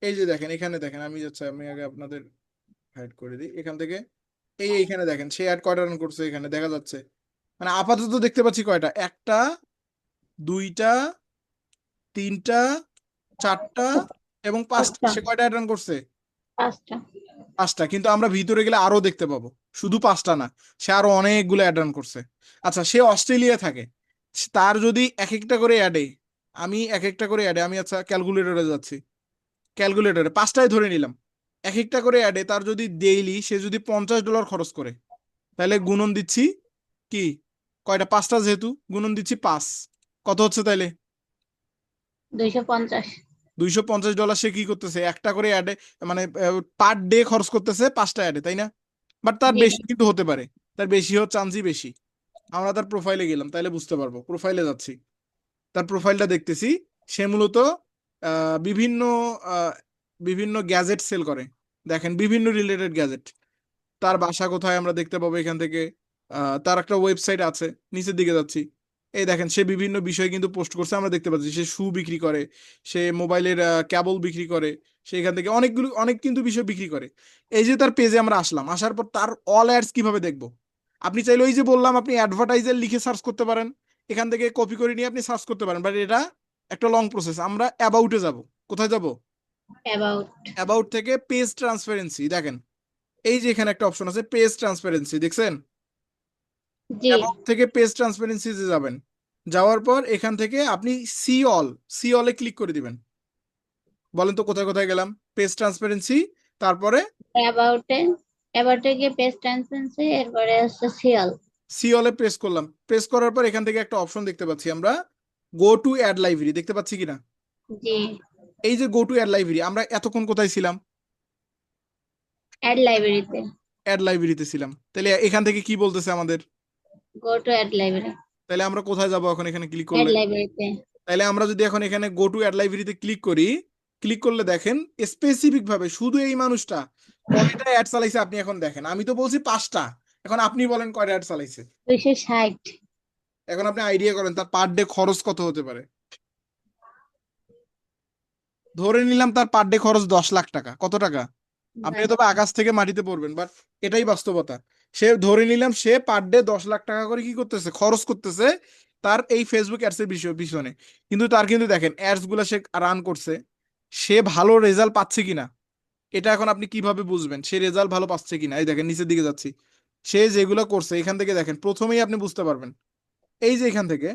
এই যে দেখেন এখানে দেখেন, আমি আগে আপনাদের হাইড করে দিই এখান থেকে। এইখানে দেখেন সে অ্যাড কয়টা রান করছে, এখানে দেখা যাচ্ছে। মানে আপাতত দেখতে পাচ্ছি কয়টা, একটা, দুইটা, তিনটা, চারটা এবং পাঁচটা। পাঁচটা। সে কয়টা রান করছে? 5টা। পাঁচটা। কিন্তু আমরা ভিতরে গেলে আরো দেখতে পাবো, শুধু পাঁচটা না, সে আরো অনেকগুলো অ্যাড রান করছে। আচ্ছা, সে অস্ট্রেলিয়া থাকে, তার যদি এক একটা করে অ্যাডে, আমি আচ্ছা ক্যালকুলেটরে যাচ্ছি, ক্যালকুলেটরে পাঁচটায় ধরে নিলাম, এক একটা করে অ্যাডে তার যদি ডেইলি সে যদি $50 খরচ করে, তাহলে গুণন দিচ্ছি কি, কয়টা, পাঁচটা যেহেতু গুণন দিচ্ছি 5, কত হচ্ছে তাইলে? 250। $250 সে কি করতেছে, একটা করে অ্যাডে, মানে পার ডে খরচ করতেছে পাঁচটা অ্যাডে, তাই না? বাট তার জি। বেশি কিন্তু হতে পারে, তার বেশি হওয়ার চান্সই বেশি। আমরা তার প্রোফাইলে গেলাম, তাইলে বুঝতে পারবো। প্রোফাইলে যাচ্ছি, তার প্রোফাইলটা দেখতেছি। সে মূলত বিভিন্ন আহ, বিভিন্ন গ্যাজেট সেল করে। দেখেন বিভিন্ন রিলেটেড গ্যাজেট। তার বাসা কোথায় আমরা দেখতে পাবো এখান থেকে। তার একটা ওয়েবসাইট আছে, নিচের দিকে যাচ্ছি। এই দেখেন সে বিভিন্ন বিষয় কিন্তু পোস্ট করছে, আমরা দেখতে পাচ্ছি। সে শু বিক্রি করে, সে মোবাইলের কেবল বিক্রি করে, সে এখান থেকে অনেক কিন্তু বিষয় বিক্রি করে। এই যে তার পেজে আমরা আসলাম, আসার পর তার অল অ্যাডস কিভাবে দেখবো? আপনি চাইলে ওই যে বললাম আপনি অ্যাডভার্টাইজার লিখে সার্চ করতে পারেন, এখান থেকে কপি করে নিয়ে আপনি সার্চ করতে পারেন, বাট এটা একটা লং প্রসেস। আমরা অ্যাবাউটে যাব। কোথায় যাব? অ্যাবাউট। অ্যাবাউট থেকে পেজ ট্রান্সপারেন্সি, দেখেন এই যে এখানে একটা অপশন আছে পেজ ট্রান্সপারেন্সি, দেখছেন? জি। অ্যাবাউট থেকে পেজ ট্রান্সপারেন্সি যাবেন, যাওয়ার পর এখান থেকে আপনি সি অল, সি অলে ক্লিক করে দিবেন। বলেন তো কোথায় কোথায় গেলাম? পেজ ট্রান্সপারেন্সি, তারপরে অ্যাবাউটে, অ্যাবাউটে গিয়ে পেজ ট্রান্সপারেন্সি, এরপরে হচ্ছে সিএল। সি অলে প্রেস করলাম। প্রেস করার পর এখান থেকে একটা অপশন দেখতে পাচ্ছি আমরা, গো টু অ্যাড লাইব্রেরি, দেখতে পাচ্ছি কিনা? জি। এই যে গো টু অ্যাড লাইব্রেরি, আমরা এতক্ষণ কোথায় ছিলাম? অ্যাড লাইব্রেরিতে। অ্যাড লাইব্রেরিতে ছিলাম। তাহলে এখান থেকে কি বলতেছে আমাদের? Go to add library. তাহলে আমরা কোথায় যাব এখন এখানে ক্লিক অ্যাড করলে? লাইব্রেরিতে। তাইলে আমরা যদি এখন এখানে গো টু অ্যাড লাইব্রেরিতে ক্লিক করি, ক্লিক করলে দেখেন স্পেসিফিক ভাবে শুধু এই মানুষটা কয়টা অ্যাড চালাইছে আপনি এখন দেখেন। আমি তো বলছি পাঁচটা, এখন আপনি বলেন কয়টা অ্যাড চালাইছে। 260। এখন আপনি আইডিয়া করেন তার পার ডে খরচ কত হতে পারে। ধরে নিলাম তার পার ডে খরচ 10 লাখ টাকা। কত টাকা? আপনি তবে আকাশ থেকে মাটিতে পড়বেন, বাট এটাই বাস্তবতা। সে ধরে নিলাম সে পার ডে 10 লাখ টাকা করে কি করতেছে, খরচ করতেছে তার এই ফেসবুক অ্যাডস এর পিছনে। কিন্তু তার কিন্তু দেখেন অ্যাডস গুলা সে রান করছে, সে ভালো রেজাল্ট পাচ্ছে কিনা, এটা এখন আপনি কিভাবে বুঝবেন সে রেজাল্ট ভালো পাচ্ছে কিনা? এই দেখেন নিচের দিকে যাচ্ছি, সে যেগুলো করছে এখান থেকে দেখেন প্রথমেই আপনি বুঝতে পারবেন। এই যে এখান থেকে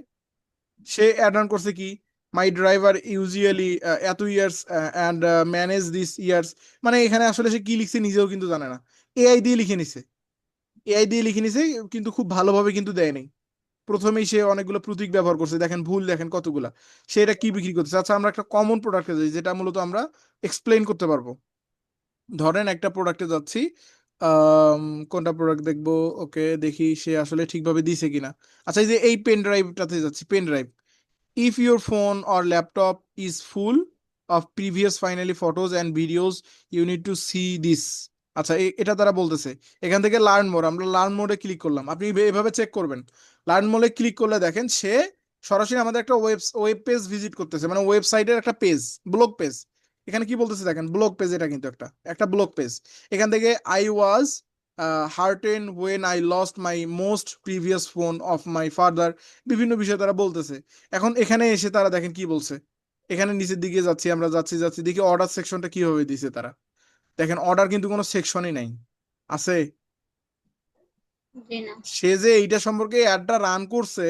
সে অ্যাড রান করছে কি, মাই ড্রাইভার ইউজুয়ালি এত years and manage this years. মানে এখানে আসলে সে কি লিখছে নিজেও কিন্তু জানে না, এআই দিয়ে লিখে নিছে, এআই দিয়ে লিখে নিছে, কিন্তু খুব ভালোভাবে কিন্তু দেয় নাই। প্রথমেই সে অনেকগুলো প্রতীক ব্যবহার করছে, দেখেন ভুল দেখেন কতগুলা। সে এটা কি বিক্রি করতেছে? আচ্ছা আমরা একটা কমন প্রোডাক্টে যাই যেটা মূলত আমরা এক্সপ্লেইন করতে পারবো। ধরেন একটা প্রোডাক্টে যাচ্ছি, আম, কোনটা প্রোডাক্ট দেখবো, ওকে দেখি সে আসলে ঠিকভাবে দিছে কিনা। আচ্ছা এই যে এই পেন ড্রাইভটাতে যাচ্ছি, pen drive. If your phone or laptop is full of previous finally photos and videos, you need to see this. আচ্ছা এটা তারা বলতেছে। এখান থেকে লার্ন মোর, আমরা লার্ন মোডে ক্লিক করলাম। আপনি এভাবে চেক করবেন। লার্ন মোডে ক্লিক করলে দেখেন সে সরাসরি আমাদের একটা ওয়েব পেজ ভিজিট করতেছে, মানে ওয়েবসাইটের একটা পেজ, ব্লগ পেজ। এখানে কি বলতেছে দেখেন, ব্লগ পেজ, এটা কিন্তু একটা একটা ব্লগ পেজ। এখান থেকে I was hurting when I lost my most previous phone of my father, বিভিন্ন বিষয় তারা বলতেছে। এখন এখানে এসে তারা দেখেন কি বলছে, এখানে নিচের দিকে যাচ্ছি আমরা, যাচ্ছি যাচ্ছি দেখি অর্ডার সেকশনটা কিভাবে দিছে তারা। দেখেন অর্ডার কিন্তু কোনো সেকশনই নাই, আছে? জি না। সে যে এইটা সম্পর্কে অ্যাডটা রান করছে,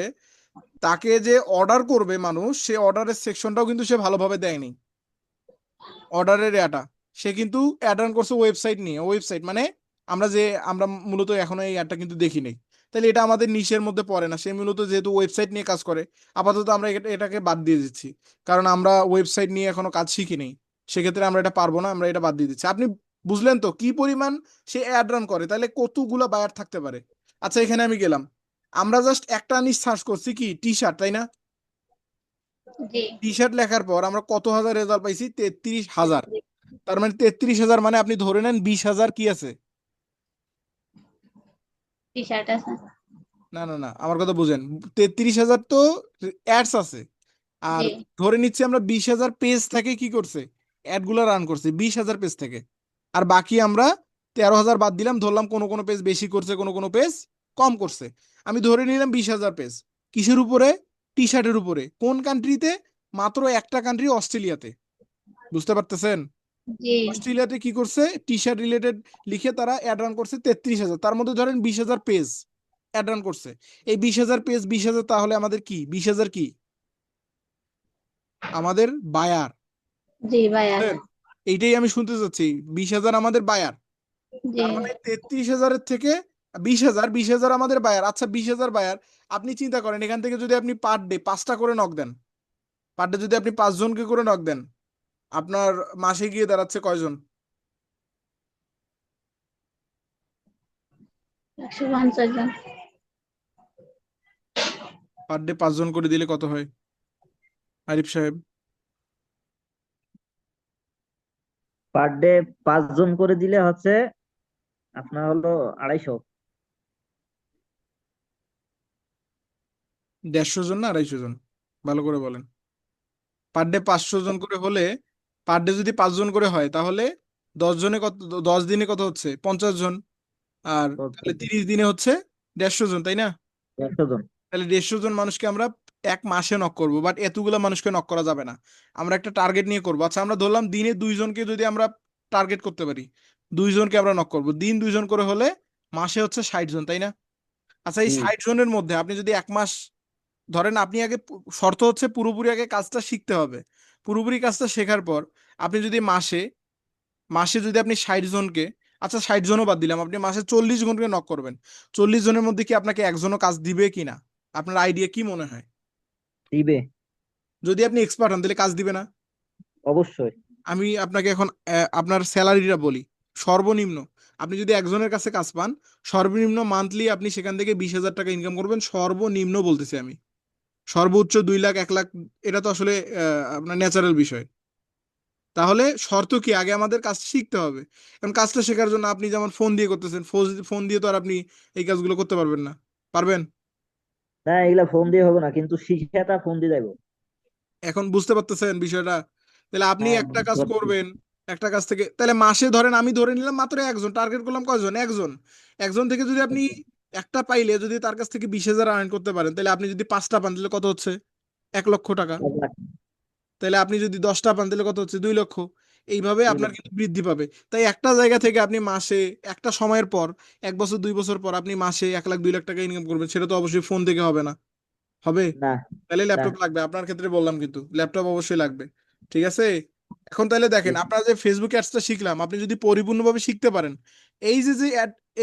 তাকে যে অর্ডার করবে মানুষ, সে অর্ডারের সেকশনটাও কিন্তু সে ভালোভাবে দেয়নি। অর্ডারের এটা সে কিন্তু অ্যাড রান করছে ওয়েবসাইট নিয়ে, ওয়েবসাইট মানে আমরা মূলত এখনো এই অ্যাডটা কিন্তু দেখি নাই। তাহলে এটা আমাদের নিশের মধ্যে পড়ে না, সে মূলত যেহেতু ওয়েবসাইট নিয়ে কাজ করে, আপাতত আমরা এটাকে বাদ দিয়ে দিচ্ছি, কারণ আমরা ওয়েবসাইট নিয়ে এখনো কাজ শিখি নেই। সেক্ষেত্রে আমরা এটা পারবো না, আমরা এটা বাদ দিয়ে দিচ্ছি। আপনি বুঝলেন তো কি পরিমাণ সে অ্যাড রান করে, তাহলে কতগুলা বায়ার থাকতে পারে। আচ্ছা এখানে আমি গেলাম, আমরা জাস্ট একটা নিশ সার্চ করছি কি, টি শার্ট, তাই না? জি। টি শার্ট লেখার পর আমরা কত হাজার রেজাল্ট পাইছি? 33,000। তার মানে 33,000, মানে আপনি ধরে নেন 20,000 কি আছে। টি শার্ট আছে। না না না, আমার কথা বুঝেন, 33,000 তো অ্যাডস আছে। আর জি। ধরে নিচ্ছি আমরা 20,000 পেজ থেকে কি করছে, অ্যাডগুলো রান করছে 20,000 পেজ থেকে, আর বাকি আমরা 13,000 বাদ দিলাম, ধরলাম কোনো কোনো পেজ বেশি করছে, কোনো কোনো পেজ কম করছে, আমি ধরে নিলাম 20,000 পেজ। কিসের উপরে? টি শার্টের উপরে। কোন কান্ট্রিতে? মাত্র একটা কান্ট্রি, অস্ট্রেলিয়াতে। বুঝতে পারতেছেন? জি অস্ট্রেলিয়াতে কি করছে, টি শার্ট রিলেটেড লিখে তারা অ্যাড রান করছে 33,000, তার মধ্যে ধরেন 20,000 পেজ অ্যাড রান করছে। এই 20,000 পেজ 20,000 তাহলে আমাদের কি 20,000 কি আমাদের বায়ার। জি ভাইয়া। এইটাই আমি শুনতে চাচ্ছি, 20,000 আমাদের বায়ার। জি তার মানে 33,000-এর থেকে 20,000, 20,000 আমাদের বায়ার। আচ্ছা 20,000 বায়ার, আপনি চিন্তা করেন এখান থেকে যদি আপনি পার ডে 5টা করে নক দেন, পার ডে যদি আপনি 5 জনকে করে নক দেন, আপনার মাসে গিয়ে দাঁড়াচ্ছে কয়জন? 150 জন। পার ডে 5 জন করে দিলে কত হয় আরিফ সাহেব? পার ডে 5 জন করে দিলে হচ্ছে আপনার হলো 250। 150 জন না 250 জন? ভালো করে বলেন। পার ডে 500 জন করে হলে, পার ডে যদি 5 জন করে হয় তাহলে 10 জনে কত, 10 দিনে কত হচ্ছে? 50 জন। আর তাহলে 30 দিনে হচ্ছে 150 জন, তাই না? 100 জন। তাহলে 150 জন মানুষকে আমরা এক মাসে নক করবো, বাট এতগুলো মানুষকে নক করা যাবে না। আমরা একটা টার্গেট নিয়ে করবো। আচ্ছা আমরা ধরলাম দিনে 2 জনকে যদি আমরা টার্গেট করতে পারি, 2 জনকে আমরা নক করবো, দিন 2 জন করে হলে মাসে হচ্ছে 60 জন, তাই না? আচ্ছা এই জি 60 জনের মধ্যে আপনি যদি এক মাস ধরেন, আপনি আগে শর্ত হচ্ছে পুরোপুরি আগে কাজটা শিখতে হবে। পুরোপুরি কাজটা শেখার পর আপনি যদি মাসে মাসে যদি আপনি 60 জনকে, আচ্ছা 60 জনও বাদ দিলাম, আপনি মাসে 40 জনকে নক করবেন, 40 জনের মধ্যে কি আপনাকে একজনও কাজ দিবে কিনা? আপনার আইডিয়া কি মনে হয়? দিবে যদি আপনি এক্সপার্ট হন তাহলে কাজ দিবে না? অবশ্যই। আমি আপনাকে এখন আপনার স্যালারিটা বলি। সর্বনিম্ন আপনি যদি একজনের কাছে কাজ পান, সর্বনিম্ন মান্থলি আপনি সেখান থেকে 20,000 টাকা ইনকাম করবেন, সর্বনিম্ন বলতেছি আমি। সর্বোচ্চ 2 লাখ 1 লাখ, এটা তো আসলে আপনার ন্যাচারাল বিষয়। তাহলে শর্ত কি, আগে আমাদের কাজ শিখতে হবে। কারণ কাজটা শেখার জন্য আপনি যেমন ফোন দিয়ে করতেছেন, ফোন দিয়ে তো আর আপনি এই কাজগুলো করতে পারবেন না। পারবেন? না, এগুলা ফোন দিয়ে হবে না, কিন্তু শিখে তা ফোন দিয়ে যাবো। এখন বুঝতে পারতেছেন বিষয়টা? তাহলে আপনি হ্যাঁ, একটা বুঝতে কাজ পারছি। করবেন, একটা কাজ থেকে তাহলে মাসে ধরেন আমি ধরে নিলাম মাত্র একজন, টার্গেট করলাম কয়জন? একজন। একজন থেকে যদি আপনি একটা পাইলে যদি তার কাছ থেকে 20,000 আর্ন করতে পারেন, তাহলে আপনি যদি 5টা পান তাহলে কত হচ্ছে? 1 লক্ষ টাকা। 1 লাখ। তাহলে আপনি যদি 10টা পান তাহলে কত হচ্ছে? 2 লক্ষ। এইভাবে 2 আপনার লাখ। কিন্তু বৃদ্ধি পাবে। তাই একটা জায়গা থেকে আপনি মাসে, একটা সময়ের পর, 1 বছর 2 বছর পর আপনি মাসে 1 লাখ 2 লাখ টাকা ইনকাম করবেন, সেটা তো অবশ্যই ফোন থেকে হবে না। হবে? না। তাহলে না। ল্যাপটপ লাগবে। আপনার ক্ষেত্রে বললাম কিন্তু ল্যাপটপ অবশ্যই লাগবে। ঠিক আছে? এখন তাহলে দেখেন, আপনারা যে ফেসবুক অ্যাডসটা শিখলাম, আপনি যদি পরিপূর্ণভাবে শিখতে পারেন, এই যে যে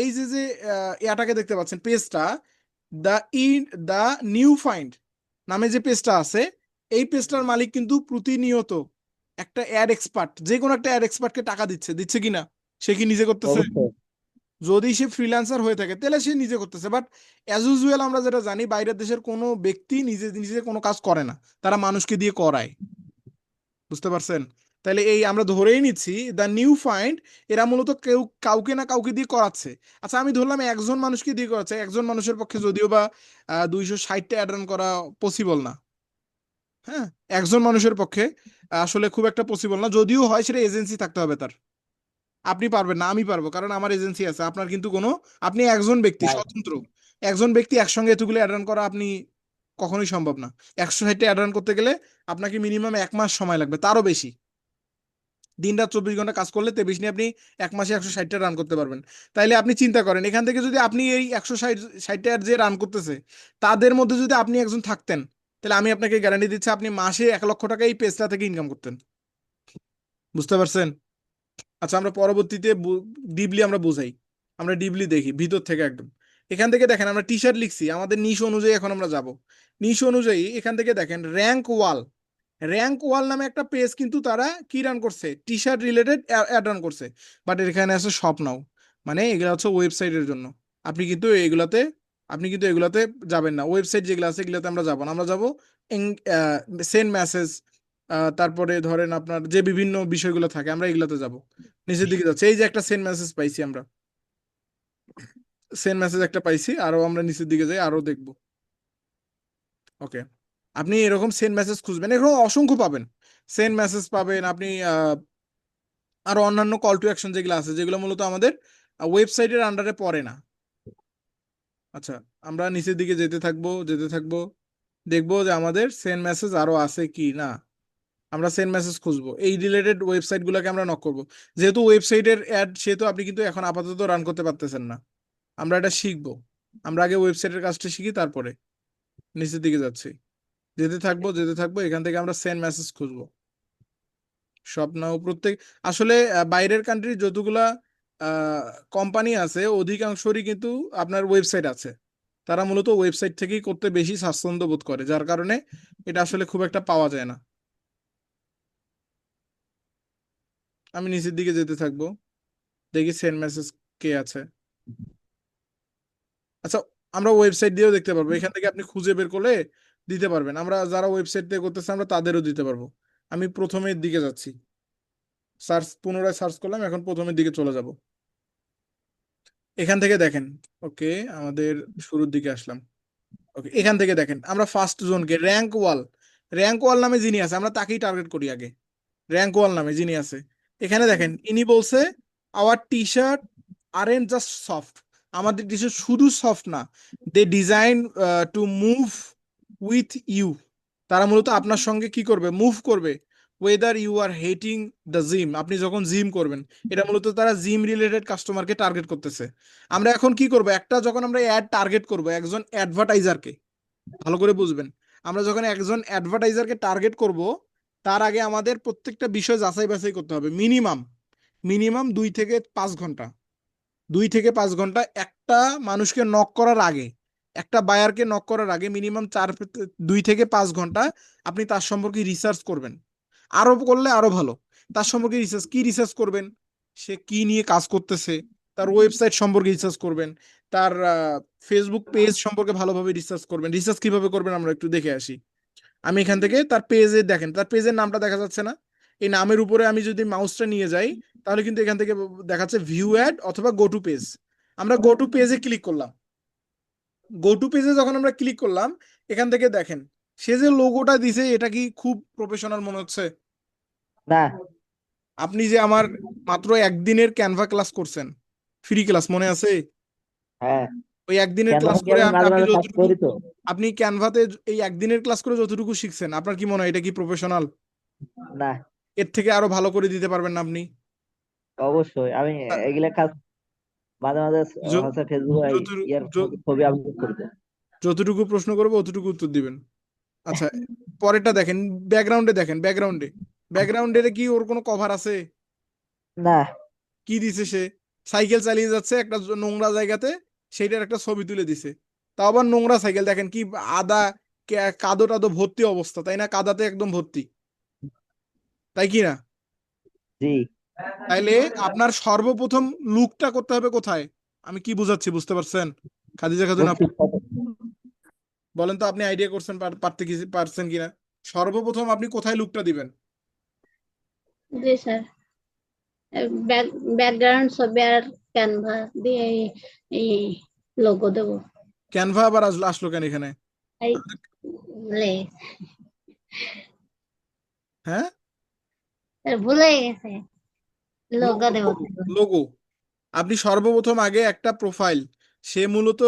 এই যে যে ইয়াটাকে দেখতে পাচ্ছেন পেজটা, the in the new find নামে যে পেজটা আছে, এই পেজটার মালিক কিন্তু প্রতিনিয়ত একটা অ্যাড এক্সপার্ট, যে কোনো একটা অ্যাড এক্সপার্টকে টাকা দিচ্ছে, দিচ্ছে কিনা? সে কি নিজে করতেছে? অবশ্যই। যদি সে ফ্রিল্যান্সার হয়ে থাকে তাহলে সে নিজে করতেছে, বাট অ্যাজ ইউজুয়াল আমরা যেটা জানি, বাইরের দেশের কোনো ব্যক্তি নিজে নিজে কোনো কাজ করে না, তারা মানুষকে দিয়ে করায়। বুঝতে পারছেন? তাহলে এই আমরা ধরেই নিচ্ছি দ্য নিউ ফাইন্ড এরা মূলত কেউ কাউকে না কাউকে দিয়ে করাচ্ছে। আচ্ছা আমি ধরলাম একজন মানুষকে দিয়ে করাচ্ছে, একজন মানুষের পক্ষে যদিও বা 260টা অ্যাড রান করা পসিবল না। হ্যাঁ, একজন মানুষের পক্ষে আসলে খুব একটা পসিবল না, যদিও হয় সেটা এজেন্সি থাকতে হবে তার। আপনি পারবেন না, আমি পারবো, কারণ আমার এজেন্সি আছে। আপনার কিন্তু কোনো, আপনি একজন ব্যক্তি তাই। স্বতন্ত্র, একজন ব্যক্তি একসঙ্গে এতগুলো অ্যাড রান করা আপনি কখনোই সম্ভব না। 160টা অ্যাড রান করতে গেলে আপনাকে মিনিমাম 1 মাস সময় লাগবে, তারও বেশি। দিন রাত 24 ঘন্টা কাজ করলে 23 নিয়ে আপনি 1 মাসে 160টা রান করতে পারবেন। তাইলে আপনি চিন্তা করেন, এখান থেকে যদি আপনি এই 160টা যে রান করতেছে তাদের মধ্যে যদি আপনি একজন থাকতেন, তাহলে আমি আপনাকে গ্যারান্টি দিচ্ছি আপনি মাসে 1 লক্ষ টাকা এই পেজটা থেকে ইনকাম করতেন। বুঝতে পারছেন? আচ্ছা আমরা পরবর্তীতে ডিপলি আমরা বুঝাই, আমরা ডিপলি দেখি ভিতর থেকে একদম। এখান থেকে দেখেন আমরা টি শার্ট লিখছি, আমাদের নিশ অনুযায়ী এখন আমরা যাব। নিশ অনুযায়ী এখান থেকে দেখেন র্যাঙ্ক ওয়াল, র্যাঙ্ক ওয়াল নামে একটা পেজ কিন্তু তারা কি রান করছে, T shirt related add run করছে। বাট এখানে আছে শপ নাও, মানে এগুলো হচ্ছে ওয়েবসাইটের জন্য। আপনি কিন্তু এগুলাতে আপনি কিন্তু এগুলাতে যাবেন না, ওয়েবসাইট যেগুলো আছে এগুলাতে আমরা যাবো না, আমরা যাবো সেন্ড মেসেজ, তারপরে ধরেন আপনার যে বিভিন্ন বিষয়গুলো থাকে আমরা এগুলাতে যাব। নিচের দিকে যাচ্ছে, এই যে একটা সেন্ড মেসেজ পাইছি আমরা, সেন্ড মেসেজ একটা পাইছি, আরো আমরা নিচের দিকে যাই আরো দেখবো। ওকে, আপনি এরকম সেন্ড মেসেজ খুঁজবেন, এরকম অসংখ্য পাবেন। সেন্ড মেসেজ পাবেন আপনি, আর অন্যান্য কল টু অ্যাকশন যেগুলো আছে, যেগুলো মূলত আমাদের ওয়েবসাইটের আন্ডারে পড়ে না। আচ্ছা, আমরা নিচের দিকে যেতে থাকবো, দেখবো যে আমাদের সেন্ড মেসেজ আরো আছে কি না। আমরা সেন্ড মেসেজ খুঁজবো, এই রিলেটেড ওয়েবসাইট গুলোকে আমরা নক করবো। যেহেতু ওয়েবসাইটের অ্যাড, সেহেতু আপনি কিন্তু এখন আপাতত রান করতে পারতেছেন না। আমরা এটা শিখবো, আমরা আগে ওয়েবসাইটের কাজটা শিখি, তারপরে নিচের দিকে যাচ্ছি, যেতে থাকবো। এখান থেকে আমরা সেন্ড মেসেজ খুঁজবো। সব নাও প্রত্যেক, আসলে বাইরের কান্ট্রির যতগুলা কোম্পানি আছে অধিকাংশরই কিন্তু আপনার ওয়েবসাইট আছে। তারা মূলত ওয়েবসাইট থেকেই করতে বেশি স্বাচ্ছন্দ্য বোধ করে, যার কারণে এটা আসলে খুব একটা পাওয়া যায় না। আমি নিচের দিকে যেতে থাকবো, দেখি সেন্ড মেসেজ কে আছে। আচ্ছা, আমরা ওয়েবসাইট দিয়েও দেখতে পারবো, এখান থেকে আপনি খুঁজে বের করলে দিতে পারবেন। আমরা যারা ওয়েবসাইট দিয়ে করতেছে আমরা তাদেরও দিতে পারবো। আমি প্রথমের দিকে যাচ্ছি, পুনরায় সার্চ করলাম, এখন প্রথমের দিকে চলে যাব। এখান থেকে দেখেন, ওকে, আমাদের শুরুর দিকে আসলাম। ওকে, এখান থেকে দেখেন আমরা ফার্স্ট জোনকে র্যাঙ্ক ওয়াল নামে যিনি আছে আমরা তাকেই টার্গেট করি আগে। র্যাঙ্ক ওয়াল নামে যিনি আছে, এখানে দেখেন ইনি বলছে our T shirt aren't just soft. আমাদের টি শার্ট শুধু সফট না, they design to move with you. তারা মূলত আপনার সঙ্গে কি করবে, মুভ করবে। Whether you are hitting the gym, আপনি যখন জিম করবেন। এটা মূলত তারা জিম রিলেটেড কাস্টমারকে টার্গেট করতেছে। আমরা এখন কি করব, যখন আমরা অ্যাড টার্গেট করব একজন অ্যাডভার্টাইজারকে, ভালো করে বুঝবেন। আমরা যখন একজন অ্যাডভার্টাইজারকে টার্গেট করব, তার আগে আমাদের প্রত্যেকটা বিষয় যাচাই বাছাই করতে হবে। মিনিমাম মিনিমাম 2 থেকে 5 ঘন্টা, 2 থেকে 5 ঘন্টা একটা মানুষকে নক করার আগে, একটা বায়ারকে নক করার আগে মিনিমাম 2 থেকে 5 ঘন্টা আপনি তার সম্পর্কে রিসার্চ করবেন। আরো করলে আরো ভালো। তার সম্পর্কে রিসার্চ করবেন, সে কি নিয়ে কাজ করতেছে, তার ওয়েবসাইট সম্পর্কে রিসার্চ করবেন, তার ফেসবুক পেজ সম্পর্কে ভালোভাবে রিসার্চ করবেন। রিসার্চ কিভাবে করবেন আমরা একটু দেখে আসি। আমি এখান থেকে তার পেজে দেখেন, তার পেজের নামটা দেখা যাচ্ছে না? এই নামের উপরে আমি যদি মাউসটা নিয়ে যাই, তাহলে কিন্তু এখান থেকে দেখাচ্ছে ভিউ অ্যাড অথবা গো টু পেজ। আমরা গো টু পেজে ক্লিক করলাম। গো টু পেজে যখন আমরা ক্লিক করলাম, এখান থেকে দেখেন সে যে লোগোটা দিছে, এটা কি খুব প্রফেশনাল মনে হচ্ছে? না। আপনি যে আমার মাত্র একদিনের ক্যানভা ক্লাস করছেন, ফ্রি ক্লাস মনে আছে? হ্যাঁ, ওই একদিনের কেন ক্লাস কি করে আমি মাঝে আপনি মাঝে কাজ যতটুকু, করি তো। আপনি ক্যানভাতে এই একদিনের ক্লাস করে যতটুকু শিখছেন, আপনার কি মনে হয় এটা কি প্রফেশনাল? না, এর থেকে আরো ভালো করে দিতে পারবেন না আপনি? অবশ্যই আমি আ- এগুলা কাজ মাঝে মাঝে য- হচ্ছে ফেসবুকে যতটুকু ইয়ার ছবি আপলোড করি তো। যতটুকু প্রশ্ন করবো অতটুকু উত্তর দিবেন। আচ্ছা, পরেরটা দেখেন, ব্যাকগ্রাউন্ডে কি ওর কোনো কভার আছে? না। কি দিছে সে? সাইকেল চালিয়ে যাচ্ছে একটা নোংরা জায়গাতে, সেইটার একটা ছবি তুলে দিছে। তাও আবার নোংরা সাইকেল, দেখেন কি আদা কাদো টাদো ভর্তি অবস্থা, তাই না? কাদাতে একদম ভর্তি, তাই কি না? জি, তাইলে আপনার সর্বপ্রথম লুকটা করতে হবে কোথায়? আমি কি বুঝাচ্ছি, বুঝতে পারছেন খাদিজা খাতুন আপু? বুঝছি। বলেন তো, আপনি আইডিয়া করছেন পারছেন কিনা? সর্বপ্রথম আপনি কোথায় লুকটা দিবেন? জি স্যার, ব্যাকগ্রাউন্ড ছবি আর ক্যানভা দিয়ে এই লোগো দেবো। ক্যানভা আবার আসলো কেন এখানে? এই ভুলে হ্যাঁ, ভুলে গেছে, লোগো দেবো। লোগো। আপনি সর্বপ্রথম আগে একটা প্রোফাইল, সে মূলত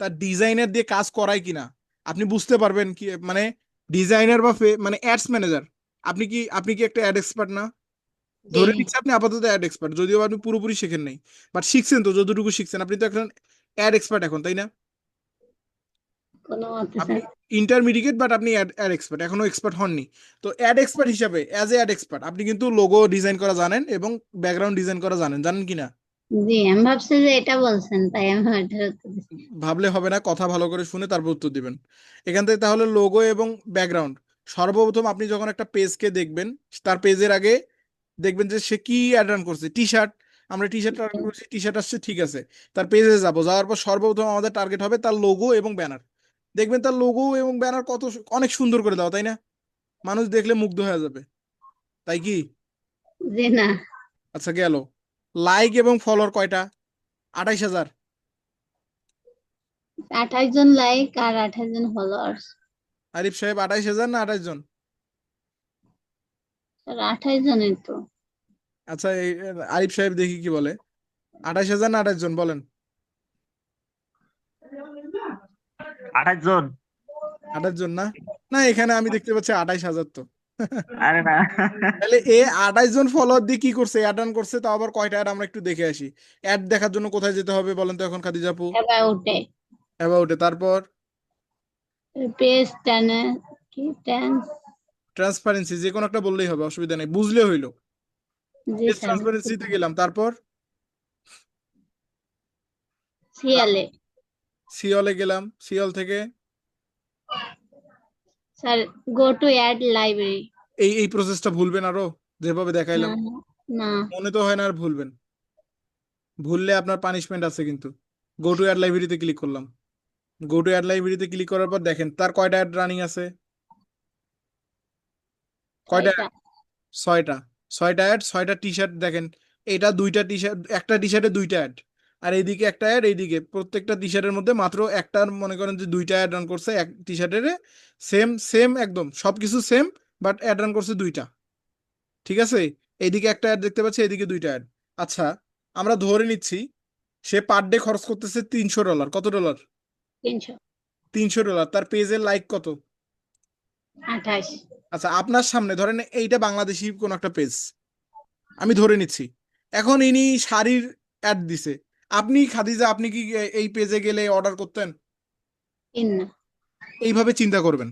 তার ডিজাইনার দিয়ে কাজ করায় কিনা আপনি বুঝতে পারবেন কি, মানে ডিজাইনার বা মানে অ্যাডস ম্যানেজার। আপনি কি একটা অ্যাড এক্সপার্ট না? জি, ধরে নিচ্ছি আপনি আপাতত অ্যাড এক্সপার্ট, যদিও আপনি পুরোপুরি শেখেন নাই, বাট শিখছেন তো, যতটুকু শিখছেন। আপনি তো এখন অ্যাড এক্সপার্ট এখন, তাই না? কোনো মতে আপনি স্যার। ইন্টারমিডিয়েট, বাট আপনি অ্যাড এক্সপার্ট, এখনো এক্সপার্ট হননি। তো অ্যাড এক্সপার্ট হিসাবে, অ্যাজ এ অ্যাড এক্সপার্ট, আপনি কিন্তু লোগো ডিজাইন করা জানেন এবং ব্যাকগ্রাউন্ড ডিজাইন করা জানেন কি না? জি, আমি ভাবছি যে এটা বলছেন, তাই আমি ওইটার উত্তর দিচ্ছি। ভাবলে হবে না, কথা ভালো করে শুনে তারপর উত্তর দিবেন। এখান থেকে তাহলে লোগো এবং ব্যাকগ্রাউন্ড, সর্বপ্রথম আপনি যখন একটা পেজকে দেখবেন, তার পেজের আগে দেখবেন যে সে কি অ্যাড রান করছে। টি শার্ট, আমরা টি শার্ট টার্গেট করছি, টি শার্ট আসছে, ঠিক আছে। তার পেজে যাওয়ার পর সর্বপ্রথম আমাদের টার্গেট হবে তার লোগো এবং ব্যানার। দেখবেন তার লোগো এবং ব্যানার অনেক সুন্দর করে দেওয়া, তাই না? মানুষ দেখলে মুগ্ধ হয়ে যাবে, তাই কি? জি না, আচ্ছা, গেল। লাইক এবং ফলোয়ার কয়টা? 28,000। 28 জন লাইক আর 28 জন ফলোয়ার্স। আরিফ সাহেব, 28,000 না 28 জন? স্যার 28 জনের তো। আচ্ছা এই আরিফ সাহেব দেখি কি বলে, 28,000 না 28 জন বলেন? 28 জন। 28 জন না? না এখানে আমি দেখতে পাচ্ছি 28,000 তো। আরে না। তাহলে এ 28 জন ফলোয়ার দিয়ে কি করছে, অ্যাড রান করছে, তাও আবার কয়টা অ্যাড আমরা একটু দেখে আসি। অ্যাড দেখার জন্য কোথায় যেতে হবে বলেন তো এখন খাদিজা আপু? অ্যাবাউটে অ্যাবাউটে, তারপর পেজ টেনে কি টেন। ট্রান্সপারেন্সি, যে কোনো একটা বললেই হবে, অসুবিধা নেই, বুঝলে হইলো। জি পেজ স্যার। ট্রান্সপারেন্সিতে গেলাম, তারপর সিএলএ সিওলে গেলাম, সিওল থেকে sir go to add library. এই প্রসেসটা ভুলবেন আরো, যেভাবে না দেখাইলাম। না মনে তো হয় না আর ভুলবেন, ভুললে আপনার পানিশমেন্ট আছে কিন্তু। গো টু অ্যাড লাইব্রেরিতে ক্লিক করলাম, গো টু অ্যাড লাইব্রেরিতে ক্লিক করার পর দেখেন তার কয়টা অ্যাড রানিং আছে, কয়টা? ছয়টা। 6টা। 6টা অ্যাড, 6টা টি শার্ট দেখেন, এটা 2টা টি শার্ট, একটা টি শার্টে 2টা অ্যাড, আর এইদিকে একটা অ্যাড, এইদিকে প্রত্যেকটা টি শার্টের মধ্যে মাত্র একটার মনে করেন যে 2টা অ্যাড রান করছে এক টি শার্টের, সেম সেম একদম সবকিছু সেম, বাট অ্যাড রান করছে 2টা। ঠিক আছে, এইদিকে একটা অ্যাড দেখতে পাচ্ছি, এইদিকে 2টা অ্যাড। আচ্ছা আমরা ধরে নিচ্ছি সে পার ডে খরচ করতেছে $300। কত ডলার? 300। $300। তার পেজের লাইক কত? 28। আচ্ছা আপনার সামনে ধরেন এইটা বাংলাদেশি কোন একটা পেজ, আমি ধরে নিচ্ছি। এখন ইনি শাড়ির অ্যাড দিছে, আপনি খাদিজা আপনি কি এই পেজে গেলে অর্ডার করতেন? না। এইভাবে চিন্তা করবেন,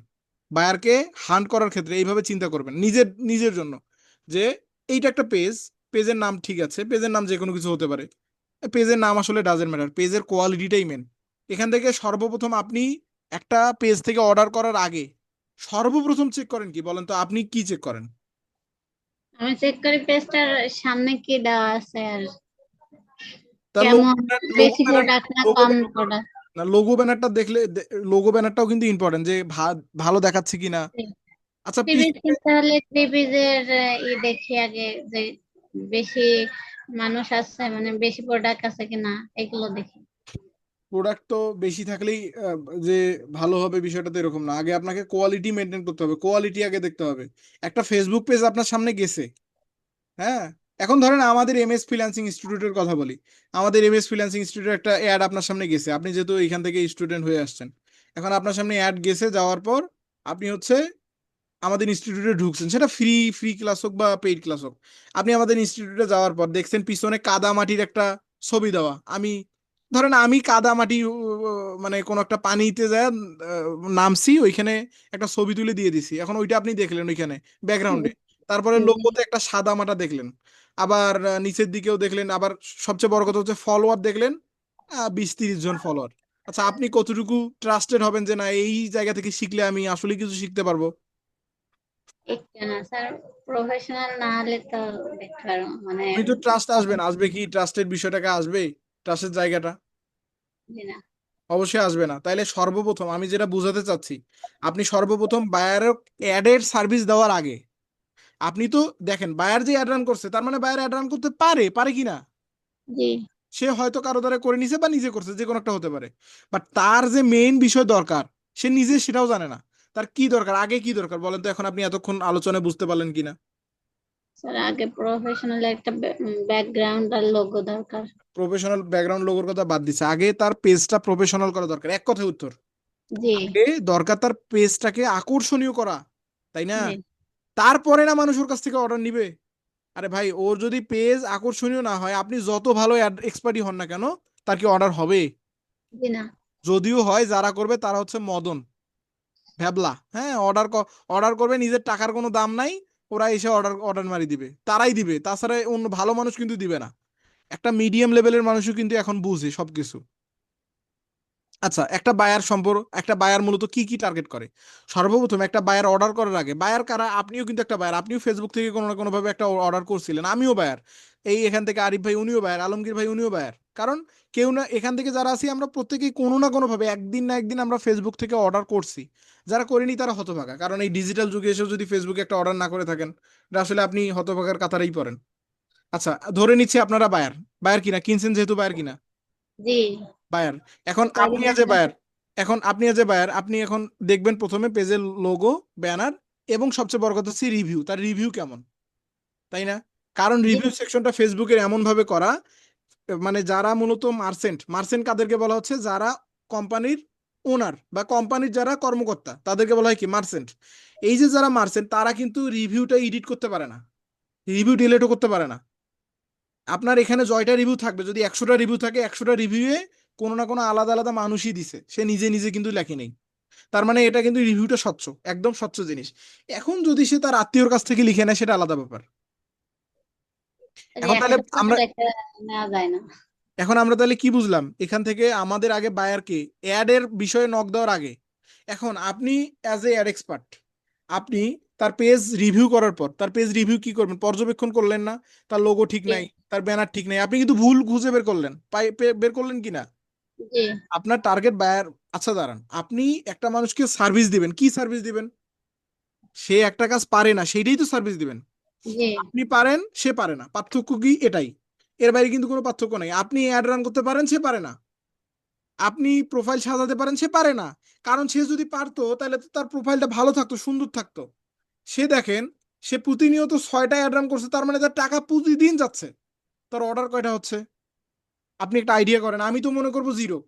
বায়ারকে হান্ট করার ক্ষেত্রে এইভাবে চিন্তা করবেন নিজের নিজের জন্য, যে এইটা একটা পেজ, পেজের নাম ঠিক আছে, পেজের নাম যে কোনো কিছু হতে পারে, পেজের নাম আসলে ডাজেন্ট ম্যাটার, পেজের কোয়ালিটিটাই মেন। এখান থেকে সর্বপ্রথম আপনি একটা পেজ থেকে অর্ডার করার আগে সর্বপ্রথম চেক করেন কি বলেন তো, আপনি কি চেক করেন? আমি চেক করি পেজটার সামনে কি দেওয়া আছে আর তার কেমন, বেশি প্রোডাক্ট না লোগো কম প্রোডাক্ট। না, লোগো ব্যানারটা দেখলে, লোগো ব্যানারটাও কিন্তু ইম্পর্টেন্ট, যে ভালো দেখাচ্ছে কিনা। আচ্ছা থ্রি পিস কিনতে হলে থ্রি পিসের ই দেখি আগে যে বেশি মানুষ আছে, মানে বেশি প্রোডাক্ট আছে কিনা এগুলো দেখি। প্রোডাক্ট তো বেশি থাকলেই যে ভালো হবে বিষয়টা তো এরকম না, আগে আপনাকে কোয়ালিটি মেনটেন করতে হবে, কোয়ালিটি আগে দেখতে হবে। একটা ফেসবুক পেজ আপনার সামনে গেছে, হ্যাঁ, এখন ধরেন আমাদের এমএস ফ্রিল্যান্সিং ইনস্টিটিউটের কথা বলি, আমাদের এমএস ফ্রিল্যান্সিং ইনস্টিটিউটের একটা অ্যাড আপনার সামনে গেছে, আপনি যেহেতু এখান থেকে স্টুডেন্ট হয়ে আসছেন, এখন আপনার সামনে অ্যাড গেছে, যাওয়ার পর আপনি হচ্ছে আমাদের ইনস্টিটিউটে ঢুকছেন, সেটা ফ্রি ফ্রি ক্লাস হোক বা পেইড ক্লাস হোক, আপনি আমাদের ইনস্টিটিউটে যাওয়ার পর দেখছেন পিছনে কাদা মাটির একটা ছবি দেওয়া, আমি ধরেন আমি কাদা মাটি মানে কোনো একটা পানিতে যায় নামছি, ওইখানে একটা ছবি তুলে দিয়ে দিছি, এখন ওইটা আপনি দেখলেন ওইখানে ব্যাকগ্রাউন্ডে, তারপরে লোগোতে একটা সাদা মাটা দেখলেন, আবার নিচের দিকেও দেখলেন, আবার সবচেয়ে বড় কথা হচ্ছে ফলোয়ার দেখলেন 20-30 জন ফলোয়ার। আচ্ছা আপনি কতটুকু ট্রাস্টেড হবেন যে না এই জায়গা থেকে শিখলে আমি আসলে কিছু শিখতে পারবো? একটু না স্যার, প্রফেশনাল না হলে তো দেখতে পারবো মানে। আমি তো ট্রাস্ট আসবেন, আসবে কি ট্রাস্টের বিষয়টাকে আসবে, ট্রাস্টের জায়গাটা জি না। অবশ্যই আসবে না। তাইলে সর্বপ্রথম আমি যেটা বুঝাতে চাচ্ছি, আপনি সর্বপ্রথম বায়ারের অ্যাডের সার্ভিস দেওয়ার আগে আপনি তো দেখেন বায়ার যে অ্যাড রান করছে, তার মানে বায়ার অ্যাড রান করতে পারে, পারে কি না? জি সে হয়তো কারো দ্বারা করে নিছে বা নিজে করছে, যে কোনো একটা হতে পারে, বাট তার যে মেইন বিষয় দরকার সে নিজে সেটাও জানে না, তার কি দরকার, আগে কি দরকার বলেন তো, এখন আপনি এতক্ষণ আলোচনায় বুঝতে পারলেন কিনা? স্যার, আগে প্রফেশনাল একটা ব্যাকগ্রাউন্ড আর লোগো দরকার। প্রফেশনাল ব্যাকগ্রাউন্ড লোগোর কথা বাদ দিচ্ছে, আগে তার পেজটা প্রফেশনাল করা দরকার, এক কথায় উত্তর। জি আগে দরকার তার পেজটাকে আকর্ষণীয় করা, তাই না? জি তারপরে না মানুষ ওর কাছ থেকে অর্ডার নিবে। আরে ভাই ওর যদি পেজ আকর্ষণীয় না হয়, আপনি যত ভালো এক্সপার্টই হন না কেন, তার কি অর্ডার হবে? জি না। যদিও হয়, যারা করবে তারা হচ্ছে মদন ভ্যাবলা, হ্যাঁ, অর্ডার করবে, নিজের টাকার কোনো দাম নাই, ওরা এসে অর্ডার অর্ডার মারি দিবে, তারাই দিবে, তাছাড়া অন্য ভালো মানুষ কিন্তু দিবে না। একটা মিডিয়াম লেভেলের মানুষও কিন্তু এখন বুঝে সবকিছু। আচ্ছা একটা বায়ার মূলত কি কি টার্গেট করে? সর্বপ্রথম একটা বায়ার অর্ডার করার আগে, বায়ার কারা, আপনিও কিন্তু একটা বায়ার, আপনিও ফেসবুক থেকে কোনো না কোনো ভাবে একটা অর্ডার করছিলেন, আমিও বায়ার, এই এখান থেকে আরিফ ভাই উনিও বায়ার, আলমগীর ভাই উনিও বায়ার, কারণ কেউ না এখান থেকে যারা আছি আমরা প্রত্যেকেই কোনো না কোনো ভাবে একদিন না একদিন আমরা ফেসবুক থেকে অর্ডার করছি, যারা করিনি তারা হতভাগা, কারণ এই ডিজিটাল যুগে এসেও যদি ফেসবুকে একটা অর্ডার না করে থাকেন, এটা আসলে আপনি হতভাগার কাতারেই পড়েন। আচ্ছা ধরে নিচ্ছি আপনারা বায়ার, বায়ার কিনা, কিনছেন যেহেতু বায়ার কিনা, জি বায়ার। এখন আপনি কয়দিন আজ বায়ার, আপনি এখন দেখবেন প্রথমে পেজের লোগো, ব্যানার, এবং সবচেয়ে বড় কথা হচ্ছে রিভিউ, তার রিভিউ কেমন, তাই না? কারণ জি রিভিউ সেকশনটা ফেসবুকের এমন ভাবে করা, মানে যারা মূলত মার্চেন্ট কাদেরকে বলা হচ্ছে, যারা কোম্পানির ওনার বা কোম্পানির যারা কর্মকর্তা তাদেরকে বলা হয় কি মার্চেন্ট। এই যে যারা মার্চেন্ট তারা কিন্তু রিভিউটা এডিট করতে পারে না, রিভিউ ডিলিটও করতে পারে না। আপনার এখানে জয়টা রিভিউ থাকবে, যদি 100টা রিভিউ থাকে 100টা রিভিউয়ে কোনো না কোনো আলাদা আলাদা মানুষই দিছে, সে নিজে নিজে কিন্তু লেখে নেই। তার মানে এটা কিন্তু রিভিউটা স্বচ্ছ, একদম স্বচ্ছ জিনিস। এখন যদি সে তার আত্মীয়র কাছ থেকে লিখে নেয় সেটা আলাদা ব্যাপার। যে এখন তাহলে একটা ফটো আমরা রেখে নেওয়া যায় না। এখন আমরা তাহলে কি বুঝলাম এখান থেকে? আমাদের আগে বায়ারকে অ্যাড এর বিষয়ে নক দেওয়ার আগে, এখন আপনি অ্যাজ এ অ্যাড এক্সপার্ট, আপনি তার পেজ রিভিউ করার পর তার পেজ রিভিউ কি করবেন? পর্যবেক্ষণ করলেন না? তার লোগো ঠিক জি নাই, তার ব্যানার ঠিক নাই, আপনি কিন্তু ভুল খুঁজে বের করলেন, বের করলেন কিনা? জি আপনার টার্গেট বায়ার, আচ্ছা দাঁড়ান, আপনি একটা মানুষকে সার্ভিস দিবেন, কি সার্ভিস দিবেন? সে একটা কাজ পারে না, সেইটাই তো সার্ভিস দিবেন। জি আপনি পারেন, সে পারে না, পার্থক্য কি? এটাই, এর বাইরে কিন্তু কোনো পার্থক্য নাই। আপনি অ্যাড রান করতে পারেন, সে পারে না। আপনি প্রোফাইল সাজাতে পারেন, সে পারে না। কারণ সে যদি পারতো তাহলে তো তার প্রোফাইলটা ভালো থাকতো, সুন্দর থাকতো। সে দেখেন, সে প্রতিনিয়ত 6টা অ্যাড রান করছে, তার মানে তার টাকা প্রতিদিন যাচ্ছে। তার অর্ডার কয়টা হচ্ছে? আপনি একটা আইডিয়া করেন, আমি তো মনে করবো 0।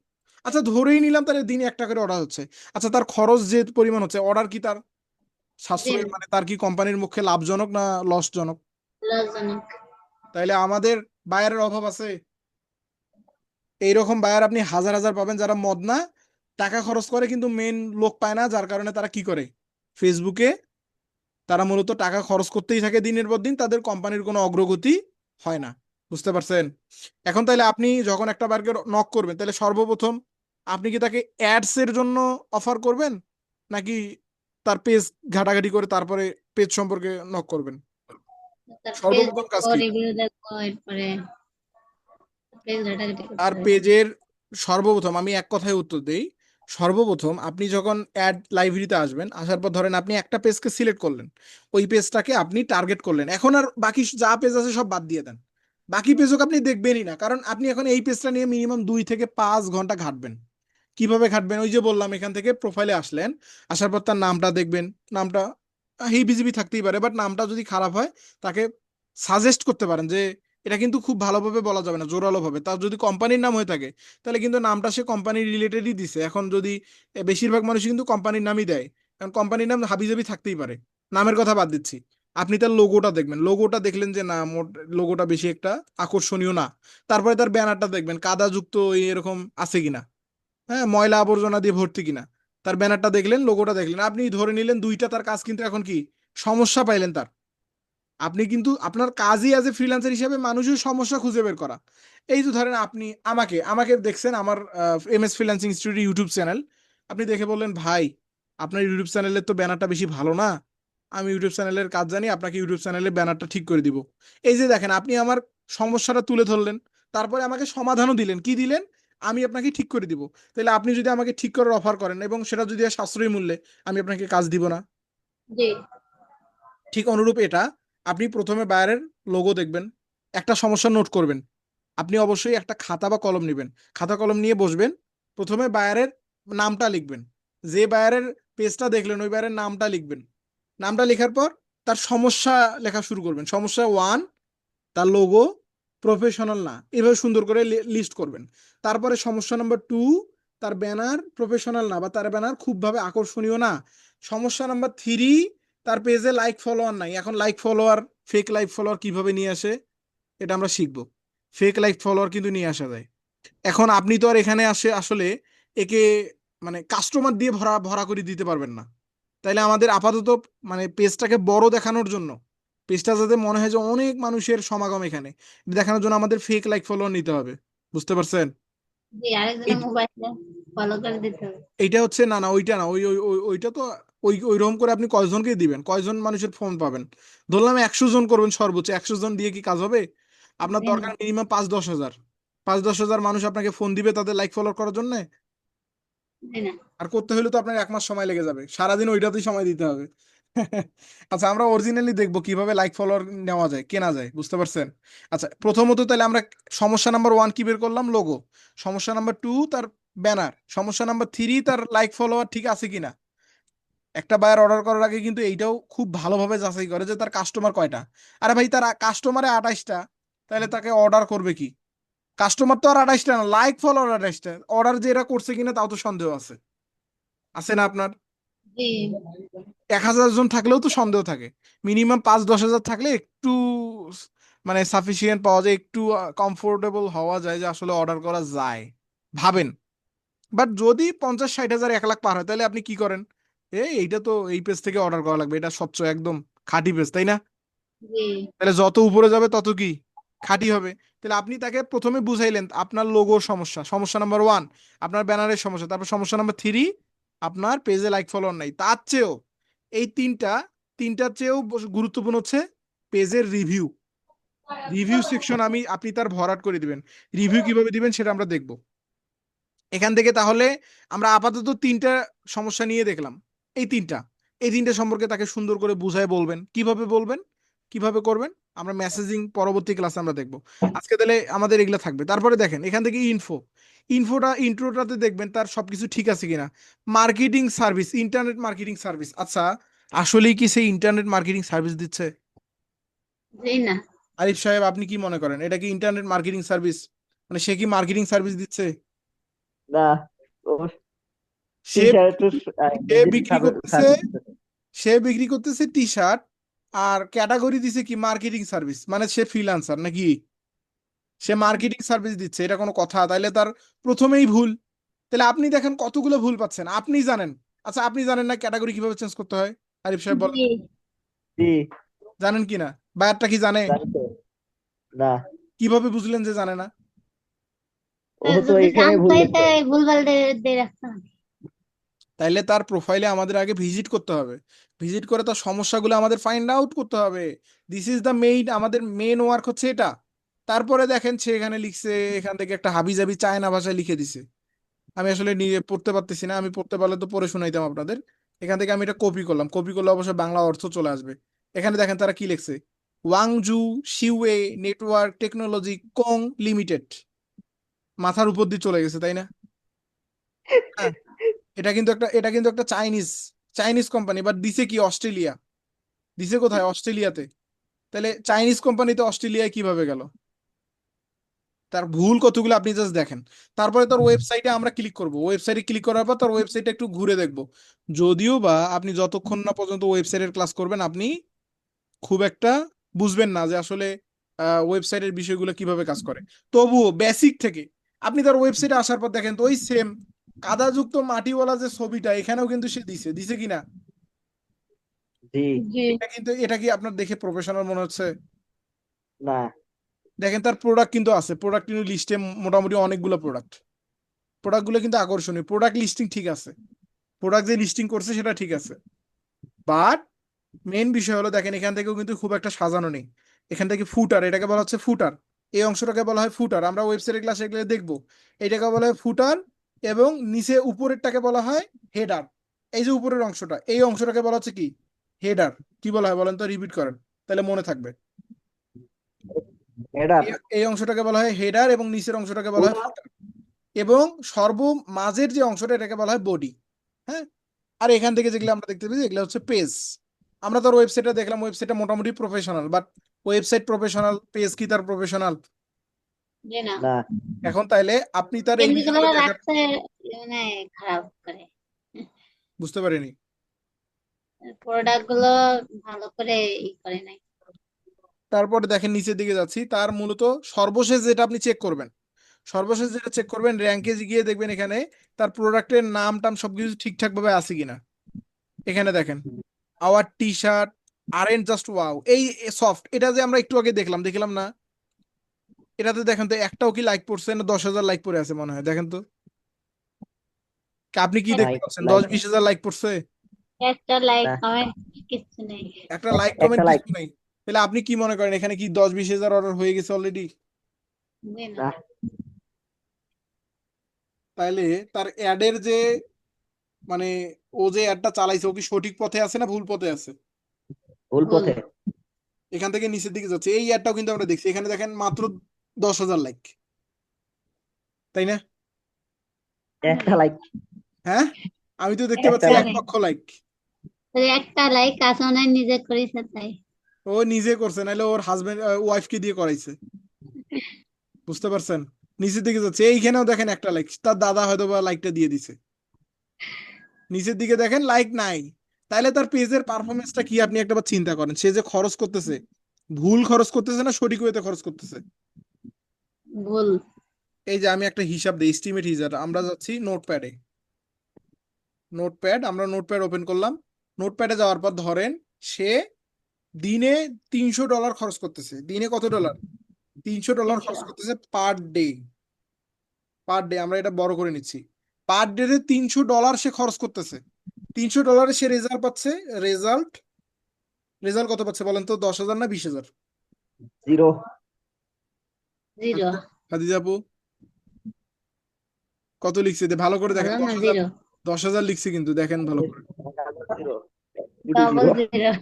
আচ্ছা ধরেই নিলাম তাহলে দিনে একটা করে অর্ডার হচ্ছে। আচ্ছা তার খরচ যে পরিমাণ হচ্ছে, অর্ডার কি তার জি সাশ্রয়, মানে তার কি কোম্পানির মুখে লাভজনক না লসজনক? লাভজনক। তাইলে আমাদের বায়ারের অভাব আছে? এইরকম বায়ার আপনি হাজার হাজার পাবেন, যারা মদ না, টাকা খরচ করে কিন্তু মেন লোক পায় না, যার কারণে তারা কি করে, ফেসবুকে তারা মূলত টাকা খরচ করতেই থাকে দিনের পর দিন, তাদের কোম্পানির কোনো অগ্রগতি হয় না। বুঝতে পারছেন? এখন তাহলে আপনি যখন একটা বারকে নক করবেন, তাহলে সর্বপ্রথম আপনি কি তাকে অ্যাডস এর জন্য অফার করবেন, নাকি তার পেজ ঘাটাঘাটি করে তারপরে পেজ সম্পর্কে নক করবেন? তার পেজ সর্বপ্রথম কাজ দেখবো, কি? রিভিউ দেখবো, এরপরে পেজ ঘাটাঘাটি করতে আর হবে। পেজের সর্বপ্রথম আমি এক কথায় উত্তর দেই। সর্বপ্রথম আপনি যখন অ্যাড লাইব্রেরিতে আসবেন, আসার পর ধরেন আপনি একটা পেজকে সিলেক্ট করলেন, ওই পেজটাকে আপনি টার্গেট করলেন, এখন আর বাকি যা পেজ আছে সব বাদ দিয়ে দেন। বাকি পেজও আপনি দেখবেনই না, কারণ আপনি এখন এই পেজটা নিয়ে মিনিমাম 2 থেকে 5 ঘন্টা ঘাটবেন। কিভাবে ঘাটবেন? ওই যে বললাম, এখান থেকে প্রোফাইলে আসলেন, আসার পর তার নামটা দেখবেন। নামটা হিবিজিবি থাকতেই পারে, বাট নামটা যদি খারাপ হয় তাকে সাজেস্ট করতে পারেন যে, এটা কিন্তু খুব ভালোভাবে বলা যাবে না, জোরালো ভাবে। তার যদি কোম্পানির নাম হয়ে থাকে তাহলে কিন্তু নামটা সে কোম্পানির রিলেটেডই দিছে। এখন যদি বেশিরভাগ মানুষ কিন্তু কোম্পানির নামই দেয়, কারণ কোম্পানির নাম হাবিজাবি থাকতেই পারে। নামের কথা বাদ দিচ্ছি, আপনি তার লোগোটা দেখবেন। লোগোটা দেখলেন যে না, লোগোটা বেশি একটা আকর্ষণীয় না। তারপরে তার ব্যানারটা দেখবেন কাদাযুক্ত এরকম আছে কিনা, হ্যাঁ, ময়লা আবর্জনা দিয়ে ভর্তি কিনা। তার ব্যানারটা দেখলেন, লোগোটা দেখলেন, আপনি ধরে নিলেন দুইটা তার কাজ কিন্তু এখন কি সমস্যা পাইলেন তার। আপনি কিন্তু আপনার কাজই অ্যাজ এ ফ্রিল্যান্সার হিসেবে মানুষের সমস্যা খুঁজে বের করা। এই যে ধরেন আপনি আমাকে আমাকে দেখছেন আমার MS freelancing institute YouTube channel, আপনি দেখে বললেন ভাই আপনার ইউটিউব চ্যানেলের তো ব্যানারটা বেশি ভালো না, আমি ইউটিউব চ্যানেলের কাজ জানি, আপনাকে ইউটিউব চ্যানেলের ব্যানারটা ঠিক করে দিব। এই যে দেখেন, আপনি আমার সমস্যাটা তুলে ধরলেন, তারপরে আমাকে সমাধানও দিলেন, কি দিলেন? আমি আপনাকে ঠিক করে দিব। তাহলে আপনি যদি আমাকে ঠিক করার অফার করেন এবং সেটা যদি হয় সাশ্রয়ী মূল্যে, আমি আপনাকে কাজ দিব না? জি ঠিক অনুরূপ এটা, আপনি প্রথমে বায়ারের লোগো দেখবেন, একটা সমস্যা নোট করবেন। আপনি অবশ্যই একটা খাতা বা কলম নেবেন, খাতা কলম নিয়ে বসবেন। প্রথমে বায়ারের নামটা লিখবেন, যে বায়ারের পেজটা দেখলেন ওই বায়ারের নামটা লিখবেন। নামটা লেখার পর তার সমস্যা লেখা শুরু করবেন। সমস্যা 1, তার লোগো প্রফেশনাল না, এভাবে সুন্দর করে লিস্ট করবেন। তারপরে সমস্যা নাম্বার 2, তার ব্যানার প্রফেশনাল না বা তার ব্যানার খুবভাবে আকর্ষণীয় না। সমস্যা নাম্বার 3, তার পেজে লাইক ফলোয়ার নাই। এখন like follower, fake like follower কিভাবে নিয়ে আসে এটা আমরা শিখবো। ফেক লাইক ফলোয়ার কিন্তু নিয়ে আসা যায়। এখন আপনি তো আর এখানে আসলে একে মানে কাস্টমার দিয়ে ভরা ভরা করে দিতে পারবেন না। তাইলে আমাদের আপাতত মানে পেজটাকে বড় দেখানোর জন্য, পেজটা যাতে মনে হয় যে অনেক মানুষের সমাগম এখানে, এটা দেখানোর জন্য আমাদের ফেক লাইক ফলোয়ার নিতে হবে। বুঝতে পারছেন? জি আরেকজনের এই- মোবাইলে ফলো করে দিতে হবে। এইটা হচ্ছে, না না ওইটা না, ওইটা তো ওইরকম করে আপনি কয়জনকে দিবেন, কয়জন মানুষের ফোন পাবেন? ধরলাম 100 জন করবেন সর্বোচ্চ, 100 জন দিয়ে কি কাজ হবে? আপনার জি না দরকার মিনিমাম 5-10 হাজার। 5-10 হাজার মানুষ আপনাকে ফোন দিবে তাদের লাইক ফলো করার জন্য। জি না আর করতে হলে তো আপনার 1 মাস সময় লেগে যাবে, সারাদিন ওইটাতেই সময় দিতে হবে। আচ্ছা আমরা অরিজিনালি দেখবো কিভাবে লাইক ফলোয়ার নেওয়া যায়, কেনা যায়। বুঝতে পারছেন? আচ্ছা প্রথমত তাহলে আমরা সমস্যা নাম্বার 1 কি বের করলাম? লোগো। সমস্যা নাম্বার 2 তার ব্যানার। সমস্যা নাম্বার 3 তার লাইক ফলোয়ার ঠিক আছে কিনা। একটা বায়ার অর্ডার করার আগে কিন্তু এইটাও খুব ভালোভাবে যাচাই করে যে তার কাস্টমার কয়টা। আরে ভাই, তার কাস্টমারে 28টা, তাহলে তাকে অর্ডার করবে কি? কাস্টমার তো আর 28টা না, লাইক ফলোয়ার 28টা, অর্ডার যে এরা করছে কিনা তাও তো সন্দেহ আছে, আছে না আপনার? জি 1000 জন থাকলেও তো সন্দেহ থাকে, মিনিমাম 5-10 হাজার থাকলে একটু মানে সাফিসিয়েন্ট পাওয়া যায়, একটু কমফোর্টেবল হওয়া যায় যে আসলে অর্ডার করা যায়, ভাবেন। বাট যদি 50-60 হাজার 1 লাখ পার হয়, তাহলে আপনি কি করেন? এইটা তো এই পেজ থেকে অর্ডার করা লাগবে, এটা স্বচ্ছ একদম খাঁটি পেজ, তাই না? জি তাহলে যত উপরে যাবে তত কি খাঁটি হবে। তাহলে আপনি তাকে প্রথমে বুঝাইলেন আপনার লোগোর সমস্যা, সমস্যা নাম্বার 1, আপনার ব্যানারের সমস্যা, তারপর সমস্যা নাম্বার 3, আপনার পেজে লাইক ফলোয়ার নাই। তার চেয়েও এই তিনটার চেয়েও গুরুত্বপূর্ণ হচ্ছে পেজের রিভিউ। রিভিউ সেকশন আপনি তার ভরাট করে দিবেন। রিভিউ কিভাবে দিবেন সেটা আমরা দেখব এখান থেকে। তাহলে আমরা আপাতত 3টা সমস্যা নিয়ে দেখলাম। এই তিনটা সম্পর্কে তাকে সুন্দর করে বুঝায় বলবেন। কিভাবে বলবেন, কিভাবে করবেন, আমরা মেসেজিং পরবর্তী ক্লাসে আমরা দেখব। আজকে তাহলে আমাদের এগুলো থাকবে। তারপরে দেখেন এখান থেকে ইন্ট্রোটাতে দেখবেন তার সবকিছু ঠিক আছে কিনা। Marketing service, internet marketing service, আচ্ছা আসলেই কি সেই ইন্টারনেট মার্কেটিং সার্ভিস দিচ্ছে? জি না আরিফ সাহেব, আপনি কি মনে করেন এটা কি ইন্টারনেট মার্কেটিং সার্ভিস? মানে সে কি মার্কেটিং সার্ভিস দিচ্ছে? না, ও টি সে শার্ট সে বিক্রি করতেছে সে বিক্রি করতেছে টি শার্ট, আর ক্যাটাগরি দিছে কি মার্কেটিং সার্ভিস, মানে সে ফ্রিল্যান্সার নাকি? সে মার্কেটিং সার্ভিস দিচ্ছে, এটা কোনো কথা? তাইলে তার প্রথমেই ভুল। তাহলে আপনি দেখেন কতগুলো ভুল পাচ্ছেন, আপনি জানেন। আচ্ছা, আপনি জানেন না ক্যাটাগরি কিভাবে চেঞ্জ করতে হয়? আরিফ সাহেব বলেন জি তো, জি জানেন কি না? বায়ারটা কি জানে? জানি তো। না, কিভাবে বুঝলেন যে জানে না? ও তো যদি এখানে ভুল জানতোই তো দেখছে। এই ভুলভাল দিয়ে রাখতো না। তাইলে তার প্রোফাইলে আমাদের আগে ভিজিট করতে হবে, ভিজিট করে তার সমস্যাগুলো আমাদের ফাইন্ড আউট করতে হবে। দিস ইজ দ্য মেইন, আমাদের মেন ওয়ার্ক হচ্ছে এটা। তারপরে দেখেন সে এখানে লিখছে, এখান থেকে একটা হাবিজাবি চায়না ভাষায় লিখে দিছে। আমি আসলে নিয়ে পড়তে পারতেছি না, আমি পড়তে পারলে তো পড়ে শোনাইতাম আপনাদের। এখান থেকে আমি এটা কপি করলাম, কপি করলে অবশ্যই বাংলা অর্থ চলে আসবে। এখানে দেখেন তারা কি লিখছে, ওয়াংজু শিওয়ে নেটওয়ার্ক টেকনোলজি কং লিমিটেড, মাথার উপর দিয়ে চলে গেছে, তাই না? হ্যাঁ, এটা কিন্তু একটা চাইনিজ চাইনিজ কোম্পানি, বাট দিছে কি অস্ট্রেলিয়া, দিছে কোথায়? অস্ট্রেলিয়াতে। তাহলে চাইনিজ কোম্পানিতে অস্ট্রেলিয়ায় কিভাবে গেল? তার ভুল কতগুলো আপনি জাস্ট দেখেন। তারপরে তার ওয়েবসাইটে আমরা ক্লিক করব, ওয়েবসাইটে ক্লিক করার পর তার ওয়েবসাইটে একটু ঘুরে দেখব। যদিও বা আপনি যতক্ষণ না পর্যন্ত ওয়েবসাইটের ক্লাস করবেন, আপনি খুব একটা বুঝবেন না যে আসলে ওয়েবসাইটের বিষয়গুলো কিভাবে কাজ করে। তবুও বেসিক থেকে আপনি তার ওয়েবসাইটে আসার পর দেখেন তো ওই সেম কাদাযুক্ত মাটিওয়ালা যে ছবিটা এখানেও কিন্তু সে দিছে, দিছে কিনা? জি জি এটা কি আপনার দেখে প্রফেশনাল মনে হচ্ছে? না, দেখেন তার প্রোডাক্ট কিন্তু আছে, প্রোডাক্ট কিন্তু লিস্টে মোটামুটি অনেকগুলো প্রোডাক্টগুলো কিন্তু আকর্ষণীয়, প্রোডাক্ট লিস্টিং ঠিক আছে, প্রোডাক্ট যে লিস্টিং করছে সেটা ঠিক আছে। বাট মেইন বিষয় হলো দেখেন এখান থেকেও কিন্তু খুব একটা সাজানো নেই। এখান থেকে ফুটার, এটাকে বলা হচ্ছে ফুটার, এই অংশটাকে বলা হয় ফুটার, আমরা ওয়েবসাইটের ক্লাসে এগুলো দেখবো। এটাকে বলা হয় ফুটার, এবং নিচে উপরেরটাকে বলা হয় হেডার। এই যে উপরের অংশটা, এই অংশটাকে বলা হচ্ছে কি হেডার। কি বলা হয় বলেন তো, রিপিট করেন তাহলে মনে থাকবে। এডার এই অংশটাকে বলা হয় হেডার, এবং নিচের অংশটাকে বলা হয় ফুটার, এবং মাঝের যে অংশটা এটাকে বলা হয় বডি। হ্যাঁ, আর এখান থেকে যেগুলো আমরা দেখতে পাচ্ছি এগুলো হচ্ছে পেজ। আমরা তার ওয়েবসাইটটা দেখলাম, ওয়েবসাইটটা মোটামুটি professional, but website professional, page কি তার প্রফেশনাল? জি না না, এখন তাইলে আপনি তার এই এমনি বিষয়গুলো করে দেখার, রাখতে মানে খারাপ করে বুঝতে পারিনি। প্রোডাক্ট গুলো ভালো করে করে নাই। তারপরে দেখেন নিচের দিকে যাচ্ছি, তার মূলত সর্বশেষ যেটা আপনি চেক করবেন, সর্বশেষ যেটা চেক করবেন র্যাঙ্কে গিয়ে দেখবেন এখানে তার প্রোডাক্টের নাম টাম সবকিছু ঠিকঠাক ভাবে আছে কিনা। এখানে দেখেন আওয়ার টি শার্ট আর এন্ড জাস্ট ওয়াও, এই সফট, এটা যে আমরা একটু আগে দেখলাম না, এটাতে দেখেন তো একটাও কি লাইক পড়ছে না? 10,000 লাইক পড়ে আছে মনে হয়, দেখেন তো। আপনি কি দেখতে লাইক পাচ্ছেন লাইক 10-20 হাজার লাইক পড়ছে? একটা লাইক না, কমেন্ট কিছু নেই। একটা লাইক একটা কমেন্ট লাইক কিছু নেই। তাহলে আপনি কি মনে করেন এখানে কি 10-20 হাজার অর্ডার হয়ে গেছে অলরেডি? জি না না, তাইলে তার অ্যাডের যে মানে ও যে অ্যাডটা চালাইছে ও কি সঠিক পথে আছে না ভুল পথে আছে? ভুল ভুল পথে। এখান থেকে নিচের দিকে যাচ্ছে, এই অ্যাডটাও কিন্তু আমরা দেখছি, এখানে দেখেন মাত্র 10,000 লাইক, তাই না? একটা লাইক, হ্যাঁ, আমি তো দেখতে পাচ্ছি একটা একটা লাইক। 1 লক্ষ লাইক। ওই একটা লাইক কাজ মনে হয় নিজে করেছে তাই। ও নিজে করছে, নাহলে ওর হাজবেন্ড ওয়াইফকে দিয়ে করাইছে। বুঝতে পারছেন? নিচের দিকে যাচ্ছে, এইখানেও দেখেন একটা লাইক, তার দাদা হয়তো বা লাইকটা দিয়ে দিছে। নিচের দিকে দেখেন লাইক নাই। তাইলে তার পেজের পারফরমেন্সটা কি আপনি একটাবার চিন্তা করেন। সে যে খরচ করতেছে, ভুল খরচ করতেছে না সঠিক ওয়েতে খরচ করতেছে? ভুল। এই যে আমি একটা হিসাব দিই, এস্টিমেট হিসাব। আমরা যাচ্ছি নোটপ্যাডে, নোটপ্যাড, আমরা নোটপ্যাড ওপেন করলাম। নোটপ্যাডে যাওয়ার পর ধরেন সে দিনে $300 খরচ করতেছে। দিনে কত ডলার? $300 খরচ করতেছে পার ডে। পার ডে, আমরা এটা বড় করে নিচ্ছি। পার ডে $300 সে খরচ করতেছে। $300 সে রেজাল্ট পাচ্ছে। রেজাল্ট, রেজাল্ট কত পাচ্ছে বলেন তো? 10,000 না 20,000? 0। জিরো। খাদিজা আপু কত লিখছে? ভালো করে দেখেন, ভালো না 10,000। জিরো। 10,000 লিখছে কিন্তু, দেখেন ভালো করে। 0। Double zero.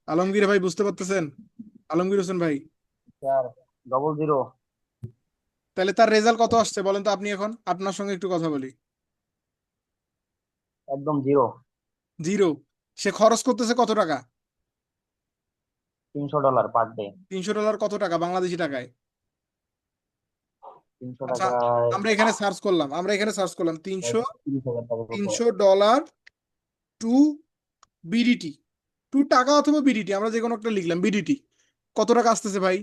আলমগীর ভাই বুঝতে পারতেছেন? আলমগীর হোসেন ভাই, স্যার, 000। তাহলে তার রেজাল্ট কত আসছে বলেন তো? আপনি এখন আপনার সঙ্গে একটু কথা বলি। একদম 0। 0। সে খরচ করতেছে কত টাকা? $300 পার ডে। $300 কত টাকা বাংলাদেশি টাকায়? 300 আচ্ছা, টাকায় আমরা এখানে সার্চ করলাম, আমরা এখানে সার্চ করলাম 300, 30,000 টাকার উপরে। $300 টু বিডিটি, টু টাকা অথবা বিডিটি, আমরা যে কোনো একটা লিখলাম বিডিটি। কত টাকা আসতেছে ভাই?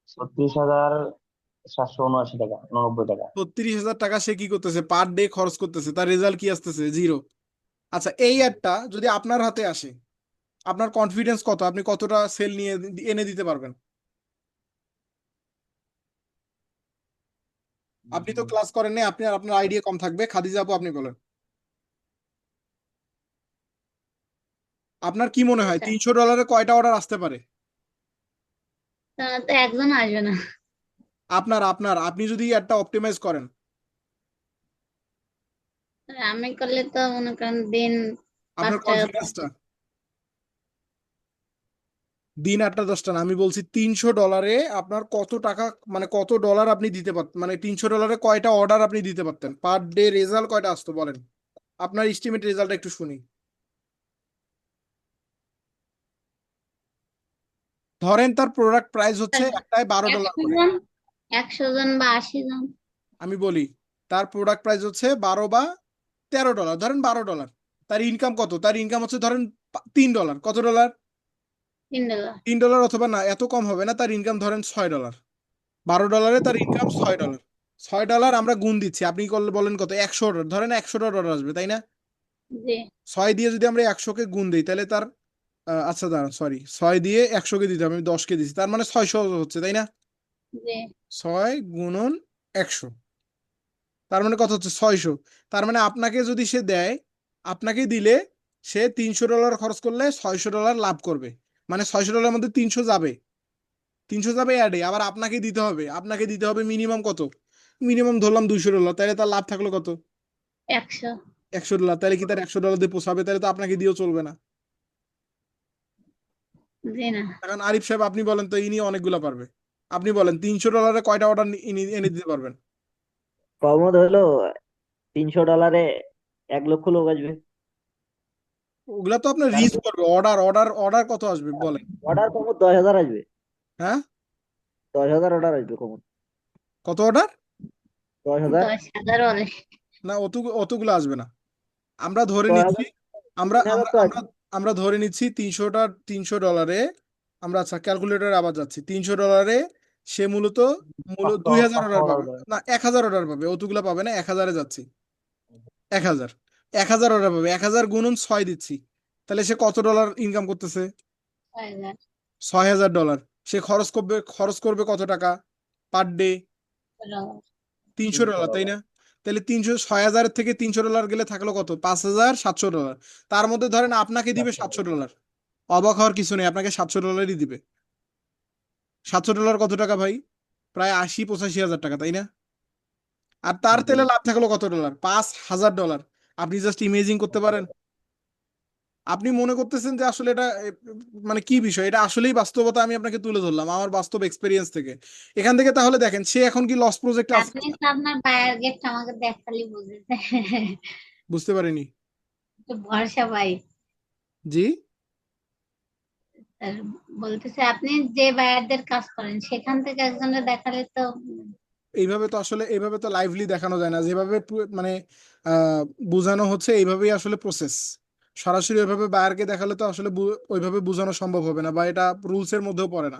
36,779 টাকা, 89 টাকা। 36,000 টাকা সে কি করতেছে? পার ডে খরচ করতেছে। তার রেজাল্ট কি আসতেছে? 0। আচ্ছা, এই অ্যাডটা যদি আপনার হাতে আসে, আপনার কনফিডেন্স কত? আপনি কতটা সেল নিয়ে এনে দিতে পারবেন? আপনি তো ক্লাস করেন নাই, আপনার আপনার আইডিয়া কম থাকবে। খাদিজা আপু আপনি বলেন, আপনার কি মনে হয় এটা $300 কয়টা অর্ডার আসতে পারে? তো একজন আসবে না। আপনার আপনার আপনি যদি একটা অপটিমাইজ করেন, আমি করলে তো মনে করেন দিন আপনার 5টা। কনফিডেন্সটা দিন 8টা 10টা না, আমি বলছি $300 আপনার কত টাকা, মানে কত ডলার আপনি দিতে পারতেন, মানে $300 কয়টা অর্ডার আপনি দিতে পারতেন? পার ডে রেজাল্ট কয়টা আসতো বলেন? আপনার এস্টিমেট রেজাল্ট একটু শুনি। ধরেন তার প্রোডাক্ট প্রাইস হচ্ছে একটায় $12 একশো করে। জন 100 জন বা 80 জন। আমি বলি, তার প্রোডাক্ট প্রাইস হচ্ছে 12 বা $13, ধরেন $12। তার ইনকাম কত? তার ইনকাম হচ্ছে ধরেন $3। কত ডলার? $3। $3 অথবা না, এত কম হবে না। তার ইনকাম ধরেন $6। $12 তার ইনকাম $6। $6 আমরা গুণ দিচ্ছি, আপনি করলে বলেন কত? 100 অর্ডার, ধরেন 100টা অর্ডার আসবে, তাই না? জি 6 দিয়ে যদি আমরা 100কে গুণ দিই, তাহলে তার আচ্ছা দাঁড়ান, সরি, 6 দিয়ে 100কে দিতে হবে, আমি 10কে দিচ্ছি, তার মানে 600 হচ্ছে, তাই না? জি 6 গুণন 100, তার মানে কত হচ্ছে? 600। তার মানে আপনাকে যদি সে দেয়, আপনাকে দিলে সে $300 খরচ করলে $600 লাভ করবে। মানে $600 মধ্যে 300 যাবে, 300 যাবে অ্যাডে, আবার আপনাকে দিতে হবে। আপনাকে দিতে হবে মিনিমাম কত? মিনিমাম ধরলাম $200, তাহলে তার লাভ থাকলো কত? 100। $100। তাহলে কি তার $100 দিয়ে পোষাবে? তাহলে তো আপনাকে দিয়েও চলবে না। জি না। এখন আরিফ সাহেব আপনি বলেন তো, ইনি অনেকগুলো পারবে। আপনি বলেন $300 কয়টা অর্ডার এনে দিতে পারবেন? কমত হলো $300 1 লক্ষ লোক আসবে। ওগুলা তো আপনার রিচ তারপর করবে। অর্ডার অর্ডার অর্ডার কত আসবে বলেন? অর্ডার কমত 10,000 আসবে। হ্যাঁ, 10,000 অর্ডার আসবে কমত। কত অর্ডার? 10,000। 10,000 অনেক। না, অতগুলো আসবে না। আমরা ধরে নিচ্ছি, 10,000, আমরা 3,000 আমরা তো আমরা আসবে। আমরা ধরে নিচ্ছি $300। আমরা আচ্ছা ক্যালকুলেটরে আবার যাচ্ছি। $300 সে মূলত 500 2000 অর্ডার পাবে অর্ডার। না, 1000 অর্ডার পাবে। অতগুলো পাবে না, 1000-এ যাচ্ছি। 1000, 1000 অর্ডার পাবে। 1000 গুণন 6 দিচ্ছি, তাহলে সে কত ডলার ইনকাম করতেছে? 6,000। $6,000। সে খরচ করবে কত টাকা পার ডে? $300, তাই না? $300। তাহলে 6,000 থেকে $300 গেলে থাকলো কত? $5,700। তার মধ্যে ধরেন আপনাকে দিবে $700। অবাক হওয়ার কিছু নেই, আপনাকে $700 দিবে। $700 কত টাকা ভাই? প্রায় 80-85 হাজার টাকা, তাই না? আর তার জি। তেলে লাভ থাকলো কত ডলার? $5,000। আপনি জাস্ট ইমেজিন করতে পারেন? আপনি মনে করতেছেন যে আসলে এটা মানে কি বিষয়? এটা আসলেই বাস্তবতা, আমি আপনাকে তুলে ধরলাম আমার বাস্তব এক্সপেরিয়েন্স থেকে। এখান থেকে তাহলে দেখেন সে এখন কি লস প্রজেক্টে আছে? আপনি তো আপনার বায়ার গেট আমাকে দেখালি বুঝেছে। বুঝতে পারিনি। একটু ভরসা পাই। জি আর বলতেছে আপনি যে বায়ারদের কাজ করেন সেখান থেকে একজনের দেখালে তো এইভাবে তো লাইভলি দেখানো যায় না, যেভাবে মানে আহ বোঝানো হচ্ছে এইভাবেই আসলে প্রসেস। সরাসরি ওইভাবে বায়ারকে দেখালে তো আসলে ওইভাবে বোঝানো সম্ভব হবে না, বা এটা রুলস এর মধ্যেও পড়ে না।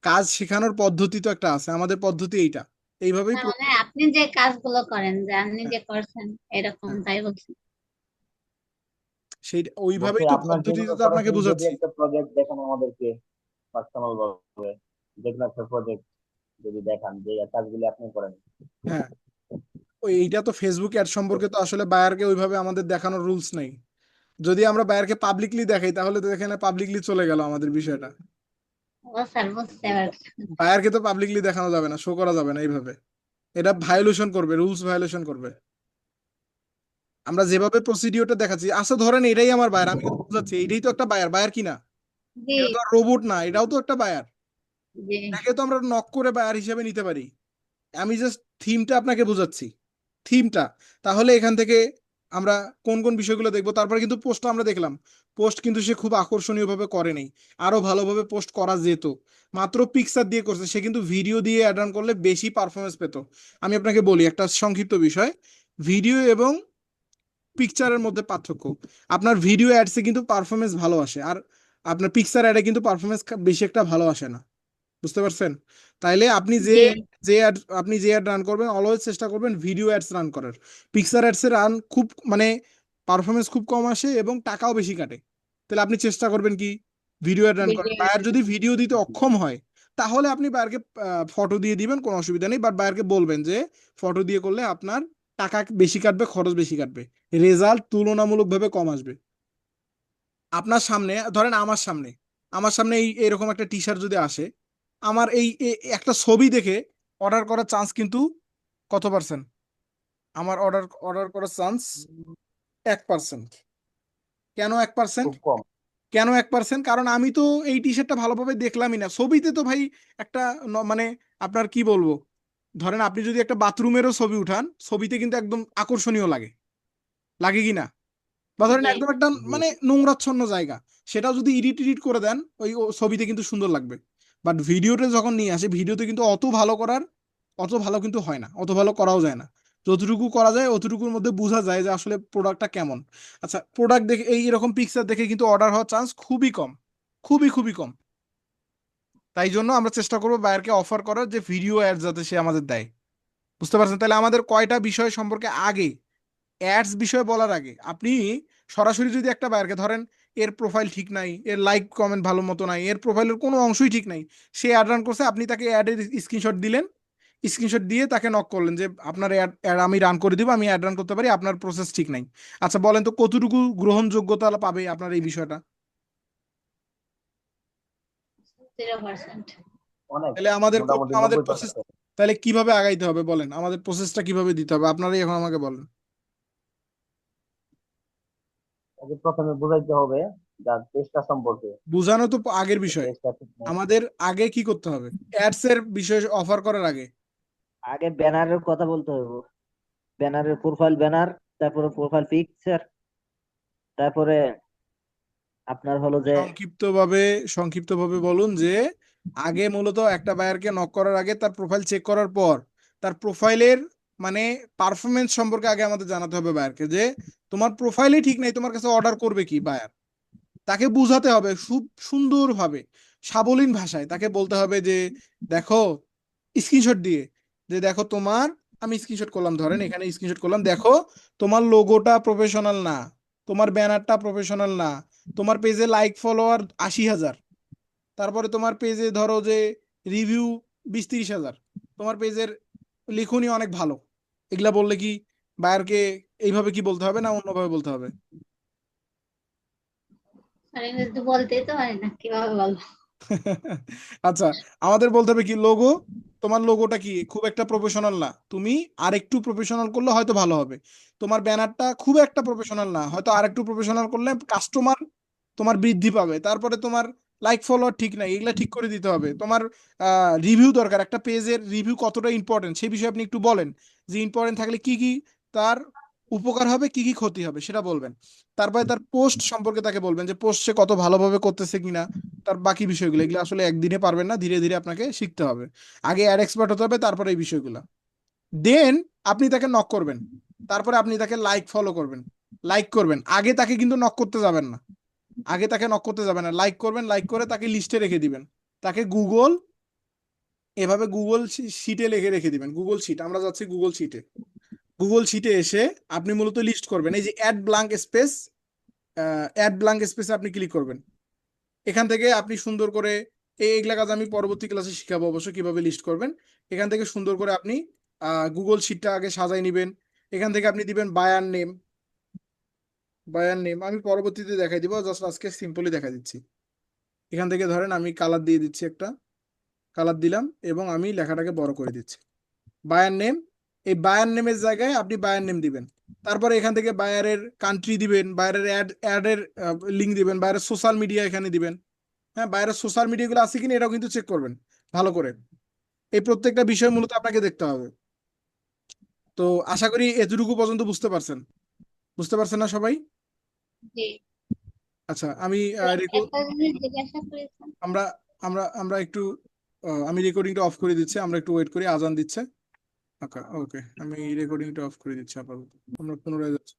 কাজ শেখানোর পদ্ধতি তো একটা আছে, আমাদের পদ্ধতি এইটা, এইভাবেই না, মানে আপনি যে কাজগুলো করেন যে আপনি যে করছেন এরকম হ্যাঁ, তাই বলছি। সেই বলছি ওইভাবেই তো আপনার পদ্ধতিতে যেগুলো তো আপনাকে সরাসরি যদি বোঝাচ্ছি। একটা প্রজেক্ট দেখান আমাদেরকে পার্সোনাল ভাবে, যেগুলো একটা প্রজেক্ট যদি দেখান যে কাজগুলি আপনি করেন। হ্যাঁ, এইটা তো ফেসবুক অ্যাড সম্পর্কে তো আসলে বায়ারকে ওইভাবে আমাদের দেখানোর রুলস নেই। যদি আমরা বায়ারকে পাবলিকলি দেখাই তাহলে তো এখানে পাবলিকলি চলে গেল আমাদের বিষয়টা। ও স্যার, বুঝতে পারছি। বায়ারকে তো পাবলিকলি দেখানো যাবে না, শো করা যাবে না এইভাবে, এটা ভায়োলেশন করবে, রুলস ভায়োলেশন করবে। আমরা যেভাবে প্রসিডিওরটা দেখাচ্ছি, আচ্ছা ধরেন এটাই আমার বায়ার, আমি কিন্তু বুঝাচ্ছি এইটাই তো একটা বায়ার, বায়ার কি না? জি, এটা তো আর রোবট না, এটাও তো একটা বায়ার। জি, এটাকে তো আমরা নক করে বায়ার হিসেবে নিতে পারি। আমি জাস্ট থিমটা আপনাকে বোঝাচ্ছি, থিমটা। তাহলে এখান থেকে আমরা কোন কোন বিষয়গুলো দেখবো, তারপরে কিন্তু পোস্টটা আমরা দেখলাম, পোস্ট কিন্তু সে খুব আকর্ষণীয় ভাবে করে নেই, আরো ভালোভাবে পোস্ট করা যেত। মাত্র পিকচার দিয়ে করছে, সে কিন্তু ভিডিও দিয়ে অ্যাড অন করলে বেশি পারফরমেন্স পেত। আমি আপনাকে বলি একটা সংক্ষিপ্ত বিষয়, ভিডিও এবং পিকচারের মধ্যে পার্থক্য। আপনার ভিডিও অ্যাডসে কিন্তু পারফরমেন্স ভালো আসে, আর আপনার পিকচার অ্যাডে কিন্তু পারফরমেন্স বেশি একটা ভালো আসে না। বুঝতে পারছেন? তাইলে আপনি যে জি। যে অ্যাড আপনি যে অ্যাড রান করবেন অলওয়েজ চেষ্টা করবেন ভিডিও অ্যাডস রান করার। পিকচার অ্যাডসে রান খুব মানে পারফরমেন্স খুব কম আসে এবং টাকাও বেশি কাটে। তাহলে আপনি চেষ্টা করবেন কি ভিডিও অ্যাড রান করেন। ভিডিও। বায়ার যদি ভিডিও দিতে অক্ষম হয় তাহলে আপনি বায়ারকে ফটো দিয়ে দিবেন, কোনো অসুবিধা নেই, বাট বায়ারকে বলবেন যে ফটো দিয়ে করলে আপনার টাকা বেশি কাটবে, খরচ বেশি কাটবে, রেজাল্ট তুলনামূলকভাবে কম আসবে। আপনার সামনে ধরেন, আমার সামনে এই এরকম একটা টি শার্ট যদি আসে, আমার একটা ছবি দেখে অর্ডার করার চান্স কিন্তু কত পার্সেন্ট? আমার অর্ডার অর্ডার করার চান্স 1%। কেন 1%? খুব কম। কেন 1%? কারণ আমি তো এই টি শার্টটা ভালোভাবে দেখলামই না, ছবিতে তো ভাই একটা মানে আপনার কি বলবো, ধরেন আপনি যদি একটা বাথরুমেরও ছবি উঠান, ছবিতে কিন্তু একদম আকর্ষণীয় লাগে, লাগে কি না? বা ধরেন জি, একদম একটা জি। মানে নোংরাচ্ছন্ন জায়গা, সেটাও যদি এডিট করে দেন ওই ছবিতে কিন্তু সুন্দর লাগবে। বাট ভিডিওতে যখন নিয়ে আসে, ভিডিওতে কিন্তু অত ভালো কিন্তু হয় না, অত ভালো করাও যায় না। যতটুকু করা যায় অতটুকুর মধ্যে বোঝা যায় যে আসলে প্রোডাক্টটা কেমন। আচ্ছা, প্রোডাক্ট দেখে এই এরকম পিকচার দেখে কিন্তু অর্ডার হওয়ার চান্স খুবই কম, খুবই খুবই কম। তাই জন্য আমরা চেষ্টা করবো বায়ারকে অফার করার যে ভিডিও অ্যাড যাতে সে আমাদের দেয়। বুঝতে পারছেন? তাহলে আমাদের কয়টা বিষয় সম্পর্কে আগে, অ্যাডস বিষয়ে বলার আগে আপনি সরাসরি যদি একটা বায়ারকে ধরেন, এর প্রোফাইল ঠিক নাই, এর লাইক কমেন্ট ভালো মতো নাই, এর প্রোফাইলের কোনো অংশই ঠিক নাই, সে অ্যাড রান করছে, আপনি তাকে অ্যাডের স্ক্রিনশট দিলেন, স্ক্রিনশট দিয়ে তাকে নক করলেন যে আপনার অ্যাড আমি রান করে দিব, আমি অ্যাড রান করতে পারি, আপনার প্রসেস ঠিক নাই। আচ্ছা বলেন তো কতটুকু গ্রহণযোগ্যতা পাবে আপনার এই বিষয়টা? 0%। অনেক, তাহলে আমাদের মোটামুটি আমাদের প্রসেস, 90%। তাহলে কিভাবে আগাইতে হবে বলেন, আমাদের প্রসেসটা কিভাবে দিতে হবে আপনারাই এখন আমাকে বলেন। আগে প্রথমে বুঝাইতে হবে যার পেজটা সম্পর্কে, বুঝানো তো আগের যে বিষয়, পেজটা ঠিক নেই। আমাদের আগে কি করতে হবে অ্যাডস এর বিষয় অফার করার আগে? আগে ব্যানারের কথা বলতে হবে, ব্যানারের প্রোফাইল ব্যানার, তারপরে প্রোফাইল পিকচার, তারপরে আপনার হলো যে সংক্ষিপ্তভাবে সংক্ষিপ্তভাবে বলুন যে আগে মূলত একটা বায়ারকে নক করার আগে তার প্রোফাইল চেক করার পর তার প্রোফাইলের মানে পারফরমেন্স সম্পর্কে আগে আমাদের জানাতে হবে বায়ারকে, যে তোমার প্রোফাইলই ঠিক নাই, তোমার কাছে অর্ডার করবে কি বায়ার? তাকে বুঝাতে হবে খুব সুন্দরভাবে, সাবলীল ভাষায় তাকে বলতে হবে যে দেখো, স্ক্রিনশট দিয়ে, যে দেখো তোমার, আমি স্ক্রিনশট করলাম, ধরেন এখানে স্ক্রিনশট করলাম, দেখো তোমার লোগোটা প্রফেশনাল না, তোমার ব্যানারটা প্রফেশনাল না, তোমার পেজে লাইক ফলোয়ার 80,000, তারপরে তোমার পেজে ধরো যে রিভিউ 20-30 হাজার, তোমার পেজের লিখনই অনেক ভালো। এগুলা বললে কি বায়ারকে এইভাবে কি বলতে হবে না অন্যভাবে বলতে হবে? আর ইংরেজি তো বলতেই তো পারি না, কিভাবে বলবো? আচ্ছা, আমাদের বলতে হবে কি লোগো, তোমার লোগোটা কি খুব একটা প্রফেশনাল না, তুমি আরেকটু প্রফেশনাল করলে হয়তো ভালো হবে। তোমার ব্যানারটা খুব একটা প্রফেশনাল না, হয়তো আরেকটু প্রফেশনাল করলে কাস্টমার তোমার বৃদ্ধি পাবে। তারপরে তোমার লাইক ফলোয়ার ঠিক নাই, এগুলা ঠিক করে দিতে হবে। তোমার রিভিউ দরকার, একটা পেজের রিভিউ কতটা ইম্পর্টেন্ট সেই বিষয়ে আপনি একটু বলেন, যে ইম্পর্টেন্ট থাকলে কি কি তার উপকার হবে, কি কি ক্ষতি হবে সেটা বলবেন। তারপরে তার পোস্ট সম্পর্কে তাকে বলবেন যে পোস্ট সে কত ভালোভাবে করতেছে কিনা, তার বাকি বিষয়গুলো, এগুলো আসলে একদিনে পারবেন না, ধীরে ধীরে আপনাকে শিখতে হবে। আগে অ্যাড এক্সপার্ট হতে হবে, তারপরে এই বিষয়গুলো। দেন আপনি তাকে নক করবেন, তারপরে আপনি তাকে লাইক ফলো করবেন, লাইক করবেন। আগে তাকে কিন্তু নক করতে যাবেন না, আগে তাকে নক করতে যাবেন না, লাইক করবেন, লাইক করে তাকে লিস্টে রেখে দিবেন। তাকে এভাবে গুগল শিটে লিখে রেখে দিবেন। গুগল শিট, আমরা যাচ্ছি গুগল শিটে। গুগল শিটে এসে আপনি মূলত লিস্ট করবেন, এই যে অ্যাড ব্ল্যাঙ্ক স্পেসে আপনি ক্লিক করবেন। এখান থেকে আপনি সুন্দর করে এইগুলা কাজ আমি পরবর্তী ক্লাসে শিখাবো অবশ্য কিভাবে লিস্ট করবেন। এখান থেকে সুন্দর করে আপনি গুগল শিটটা আগে সাজাই নেবেন। এখান থেকে আপনি দিবেন বায়ার নেম আমি পরবর্তীতে দেখাই দিব, জাস্ট আজকে সিম্পলি দেখা দিচ্ছি। এখান থেকে ধরেন আমি কালার দিয়ে দিচ্ছি, একটা কালার দিলাম এবং আমি লেখাটাকে বড় করে দিচ্ছি। বায়ার নেম, এই বায়ার নেমের জায়গায় আপনি বায়ার নেম দিবেন। তারপরে এখান থেকে বায়ারের কান্ট্রি দিবেন, বায়ারের অ্যাডের লিঙ্ক দিবেন, বায়ারের সোশ্যাল মিডিয়া এখানে দিবেন। হ্যাঁ, বায়ারের সোশ্যাল মিডিয়াগুলো আছে কিনা এটাও কিন্তু চেক করবেন ভালো করে। এই প্রত্যেকটা বিষয় মূলত আপনাকে দেখতে হবে। তো আশা করি এতটুকু পর্যন্ত বুঝতে পারছেন না সবাই? জি। আচ্ছা, আমি একটা জিনিস জিজ্ঞাসা করেছেন। আমরা আমরা আমরা একটু আমি রেকর্ডিংটা অফ করে দিচ্ছি, আমরা একটু ওয়েট করি, আজান দিচ্ছে। ওকে ওকে, আমি রেকর্ডিংটা অফ করে দিচ্ছি আপাতত, আমরা পুনরায় যাচ্ছি।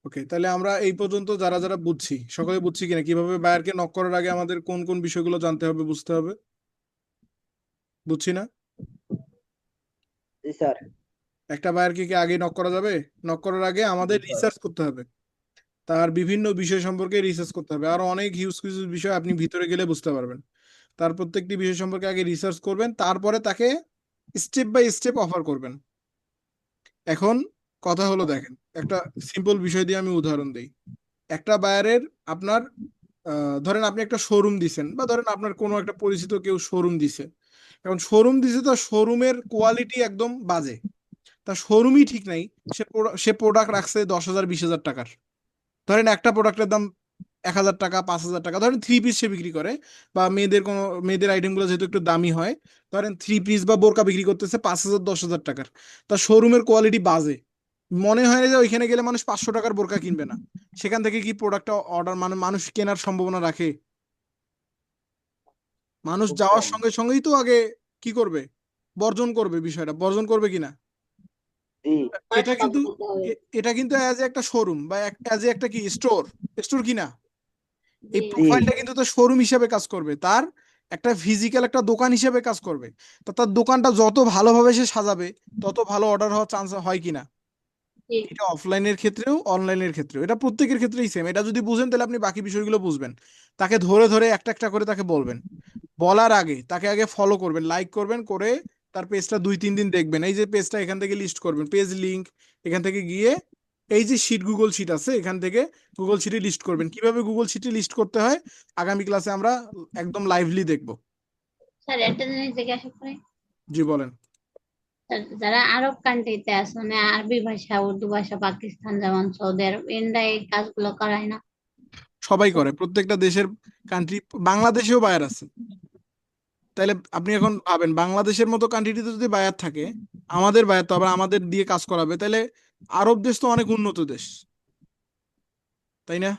ওকে, তাহলে আমরা এই পর্যন্ত যারা যারা বুঝছি, সকলে বুঝছি কিনা কিভাবে বায়ারকে নক করার আগে আমাদের কোন কোন বিষয়গুলো জানতে হবে, বুঝতে হবে? বুঝছি না? জি স্যার। একটা বায়ারকে কি আগে নক করা যাবে? নক করার আগে আমাদের রিসার্চ করতে হবে, তার বিভিন্ন বিষয় সম্পর্কে রিসার্চ করতে হবে। আর অনেক হিউজ কিছু বিষয় আপনি ভিতরে গেলে বুঝতে পারবেন। তার প্রত্যেকটি বিষয় সম্পর্কে আগে রিসার্চ করবেন, তারপরে তাকে স্টেপ বাই স্টেপ অফার করবেন। এখন কথা হলো, দেখেন একটা সিম্পল বিষয় দিয়ে আমি উদাহরণ দিই। একটা বায়ারের আপনার ধরেন আপনি একটা শোরুম দিছেন, বা ধরেন আপনার কোনো একটা পরিচিত কেউ শোরুম দিছে। এখন শোরুম দিছে, তো শোরুমের কোয়ালিটি একদম বাজে, তার শোরুমই ঠিক নাই। সে প্রোডাক্ট রাখছে 10,000 20,000 টাকার। ধরেন একটা প্রোডাক্টের দাম 1,000 টাকা 5,000 টাকা, ধরেন থ্রি পিস সে বিক্রি করে, বা মেয়েদের আইটেমগুলো যেহেতু একটু দামি হয়, ধরেন থ্রি পিস বা বোরকা বিক্রি করতেছে 5,000 10,000 টাকার। তার শোরুমের কোয়ালিটি বাজে, মনে হয় না যে ওইখানে গেলে মানুষ 500 টাকার বোরকা কিনবে না। সেখান থেকে কি প্রোডাক্টটা অর্ডার মানে মানুষ কেনার সম্ভাবনা রাখে? মানুষ খুব যাওয়ার কম। সঙ্গে সঙ্গেই তো আগে কি করবে? বর্জন করবে, বিষয়টা বর্জন করবে কিনা? জি। এটা কিন্তু এটা কিন্তু অ্যাজ একটা শোরুম বা অ্যাজ একটা কি স্টোর কিনা, এই জি। প্রোফাইলটা কিন্তু তার শোরুম হিসেবে কাজ করবে, তার একটা ফিজিক্যাল একটা দোকান হিসেবে কাজ করবে। তা তার দোকানটা যত ভালোভাবে সে সাজাবে, তত ভালো অর্ডার হওয়ার চান্স হয় কিনা। জি। এটা অফলাইনের ক্ষেত্রেও অনলাইনের ক্ষেত্রেও, এটা প্রত্যেকের ক্ষেত্রেই সেম। এটা যদি বুঝেন তাহলে আপনি বাকি বিষয়গুলো বুঝবেন। তাকে ধরে ধরে একটা একটা করে তাকে বলবেন, বলার আগে তাকে আগে ফলো করবেন, লাইক করবেন, করে তার পেজটা 2-3 দিন দেখবেন। এই যে পেজটা, এখান থেকে লিস্ট করবেন, পেজ লিংক এখান থেকে গিয়ে এই যে গুগল শিট আছে, এখান থেকে গুগল শিটে লিস্ট করবেন। কিভাবে গুগল শিটে লিস্ট করতে হয় আগামী ক্লাসে আমরা একদম লাইভলি দেখব। স্যার একটা জিনিস জিজ্ঞাসা করি। জি বলেন। স্যার, যারা আরব কান্ট্রিতে আছে মানে আরবি ভাষা উর্দু ভাষা পাকিস্তান যেমন সৌদি আরব ইন্ডিয়া এই কাজগুলো করায় না? সবাই করে, প্রত্যেকটা দেশের কান্ট্রি, বাংলাদেশেও বায়ার আছে। তাইলে আপনি এখন ভাবেন, বাংলাদেশের মতো কান্ট্রিতে যদি বায়ার থাকে, আমাদের বায়ার তো আবার আমাদের দিয়ে কাজ করাবে, তাহলে আরব দেশ তো অনেক উন্নত দেশ, তাই না?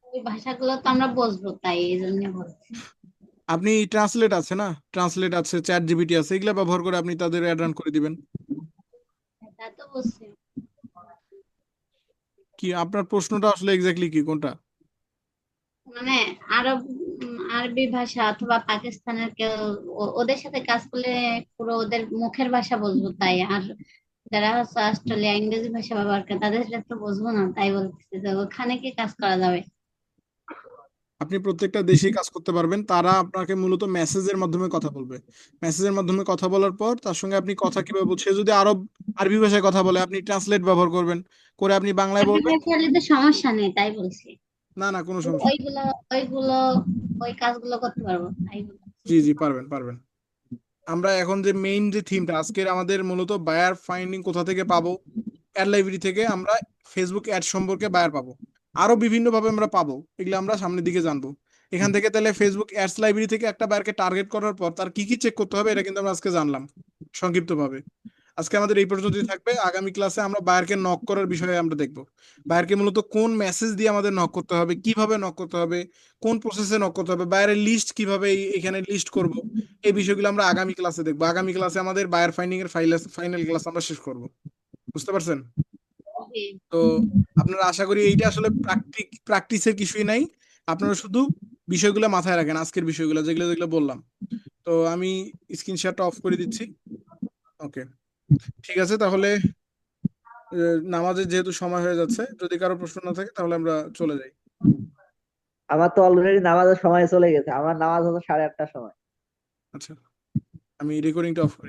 ওই ভাষাগুলো তো আমরা বুঝবো, তাই এই জন্য বলছি। আপনি ট্রান্সলেট আছে না, ট্রান্সলেট আছে, চ্যাট জিপিটি আছে, এগুলা ব্যবহার করে আপনি তাদের অ্যাড রান করে দিবেন। তা তো বুঝছি। কি আপনার প্রশ্নটা আসলে এক্স্যাক্টলি কি, কোনটা? মানে আরব আরবি ভাষা অথবা পাকিস্তানের কেউ ওদের সাথে কাজ করলে পুরো ওদের মুখের ভাষা বুঝবো, তাই। আর যারা হচ্ছে অস্ট্রেলিয়া ইংরেজি ভাষা ব্যবহার করে তাদের সাথে তো বুঝবো না, তাই বলতেছি যে ওখানে কি কাজ করা যাবে? আপনি প্রত্যেকটা দেশেই কাজ করতে পারবেন, তারা আপনাকে মূলত মেসেজের মাধ্যমে কথা বলবে। মেসেজের মাধ্যমে কথা বলার পর তার সঙ্গে আপনি কথা কিভাবে বলছেন, সে যদি আরবি ভাষায় কথা বলে, আপনি ট্রান্সলেট ব্যবহার করবেন, করে আপনি বাংলায় আরবি বলবেন। ভাষা হলে তো সমস্যা নেই, তাই বলছি। না না, কোনো সমস্যা নেই। ওইগুলো ওইগুলো ওই কাজগুলো করতে পারবো, তাই বলছি। জি জি, পারবেন পারবেন। আমরা এখন যে মেইন যে থিমটা আজকের আমাদের, মূলত বায়ার ফাইন্ডিং কোথা থেকে পাবো, অ্যাড লাইব্রেরি থেকে আমরা ফেসবুক অ্যাড সম্পর্কে বায়ার পাবো। আরো বিভিন্ন ভাবে আমরা পাবো, এগুলো আমরা সামনের দিকে জানবো। এখান থেকে তাহলে ফেসবুক অ্যাডস লাইব্রেরি থেকে একটা বায়ারকে টার্গেট করার পর তার কি কি চেক করতে হবে, এটা কিন্তু আমরা আজকে জানলাম সংক্ষিপ্তভাবে। আজকে আমাদের এই পর্যন্তই থাকবে। আগামী ক্লাসে আমরা বায়ারকে নক করার বিষয়ে আমরা দেখব। বায়ারকে মূলত কোন মেসেজ দিয়ে আমাদের নক করতে হবে, কিভাবে নক করতে হবে, কোন প্রসেসে নক করতে হবে, বায়ারের লিস্ট কিভাবে এখানে লিস্ট করব, এই বিষয়গুলো আমরা আগামী ক্লাসে দেখবো। আগামী ক্লাসে আমাদের বায়ার ফাইন্ডিং এর ফাইনাল ক্লাস আমরা শেষ করব। বুঝতে পারছেন? জি। তো আপনারা আশা করি এইটা আসলে প্র্যাকটিসের কিছুই নাই, আপনারা শুধু বিষয়গুলো মাথায় রাখেন, আজকের বিষয়গুলো যেগুলো যেগুলো বললাম। তো আমি স্ক্রিনশটটা অফ করে দিচ্ছি। ওকে, ঠিক আছে তাহলে। নামাজের যেহেতু সময় হয়ে যাচ্ছে, যদি কারো প্রশ্ন না থাকে তাহলে আমরা চলে যাই। আমার তো অলরেডি নামাজের সময় চলে গেছে, আমার নামাজ হতো 8:30টার সময়। আচ্ছা, আমি রেকর্ডিংটা অফ করে দিই।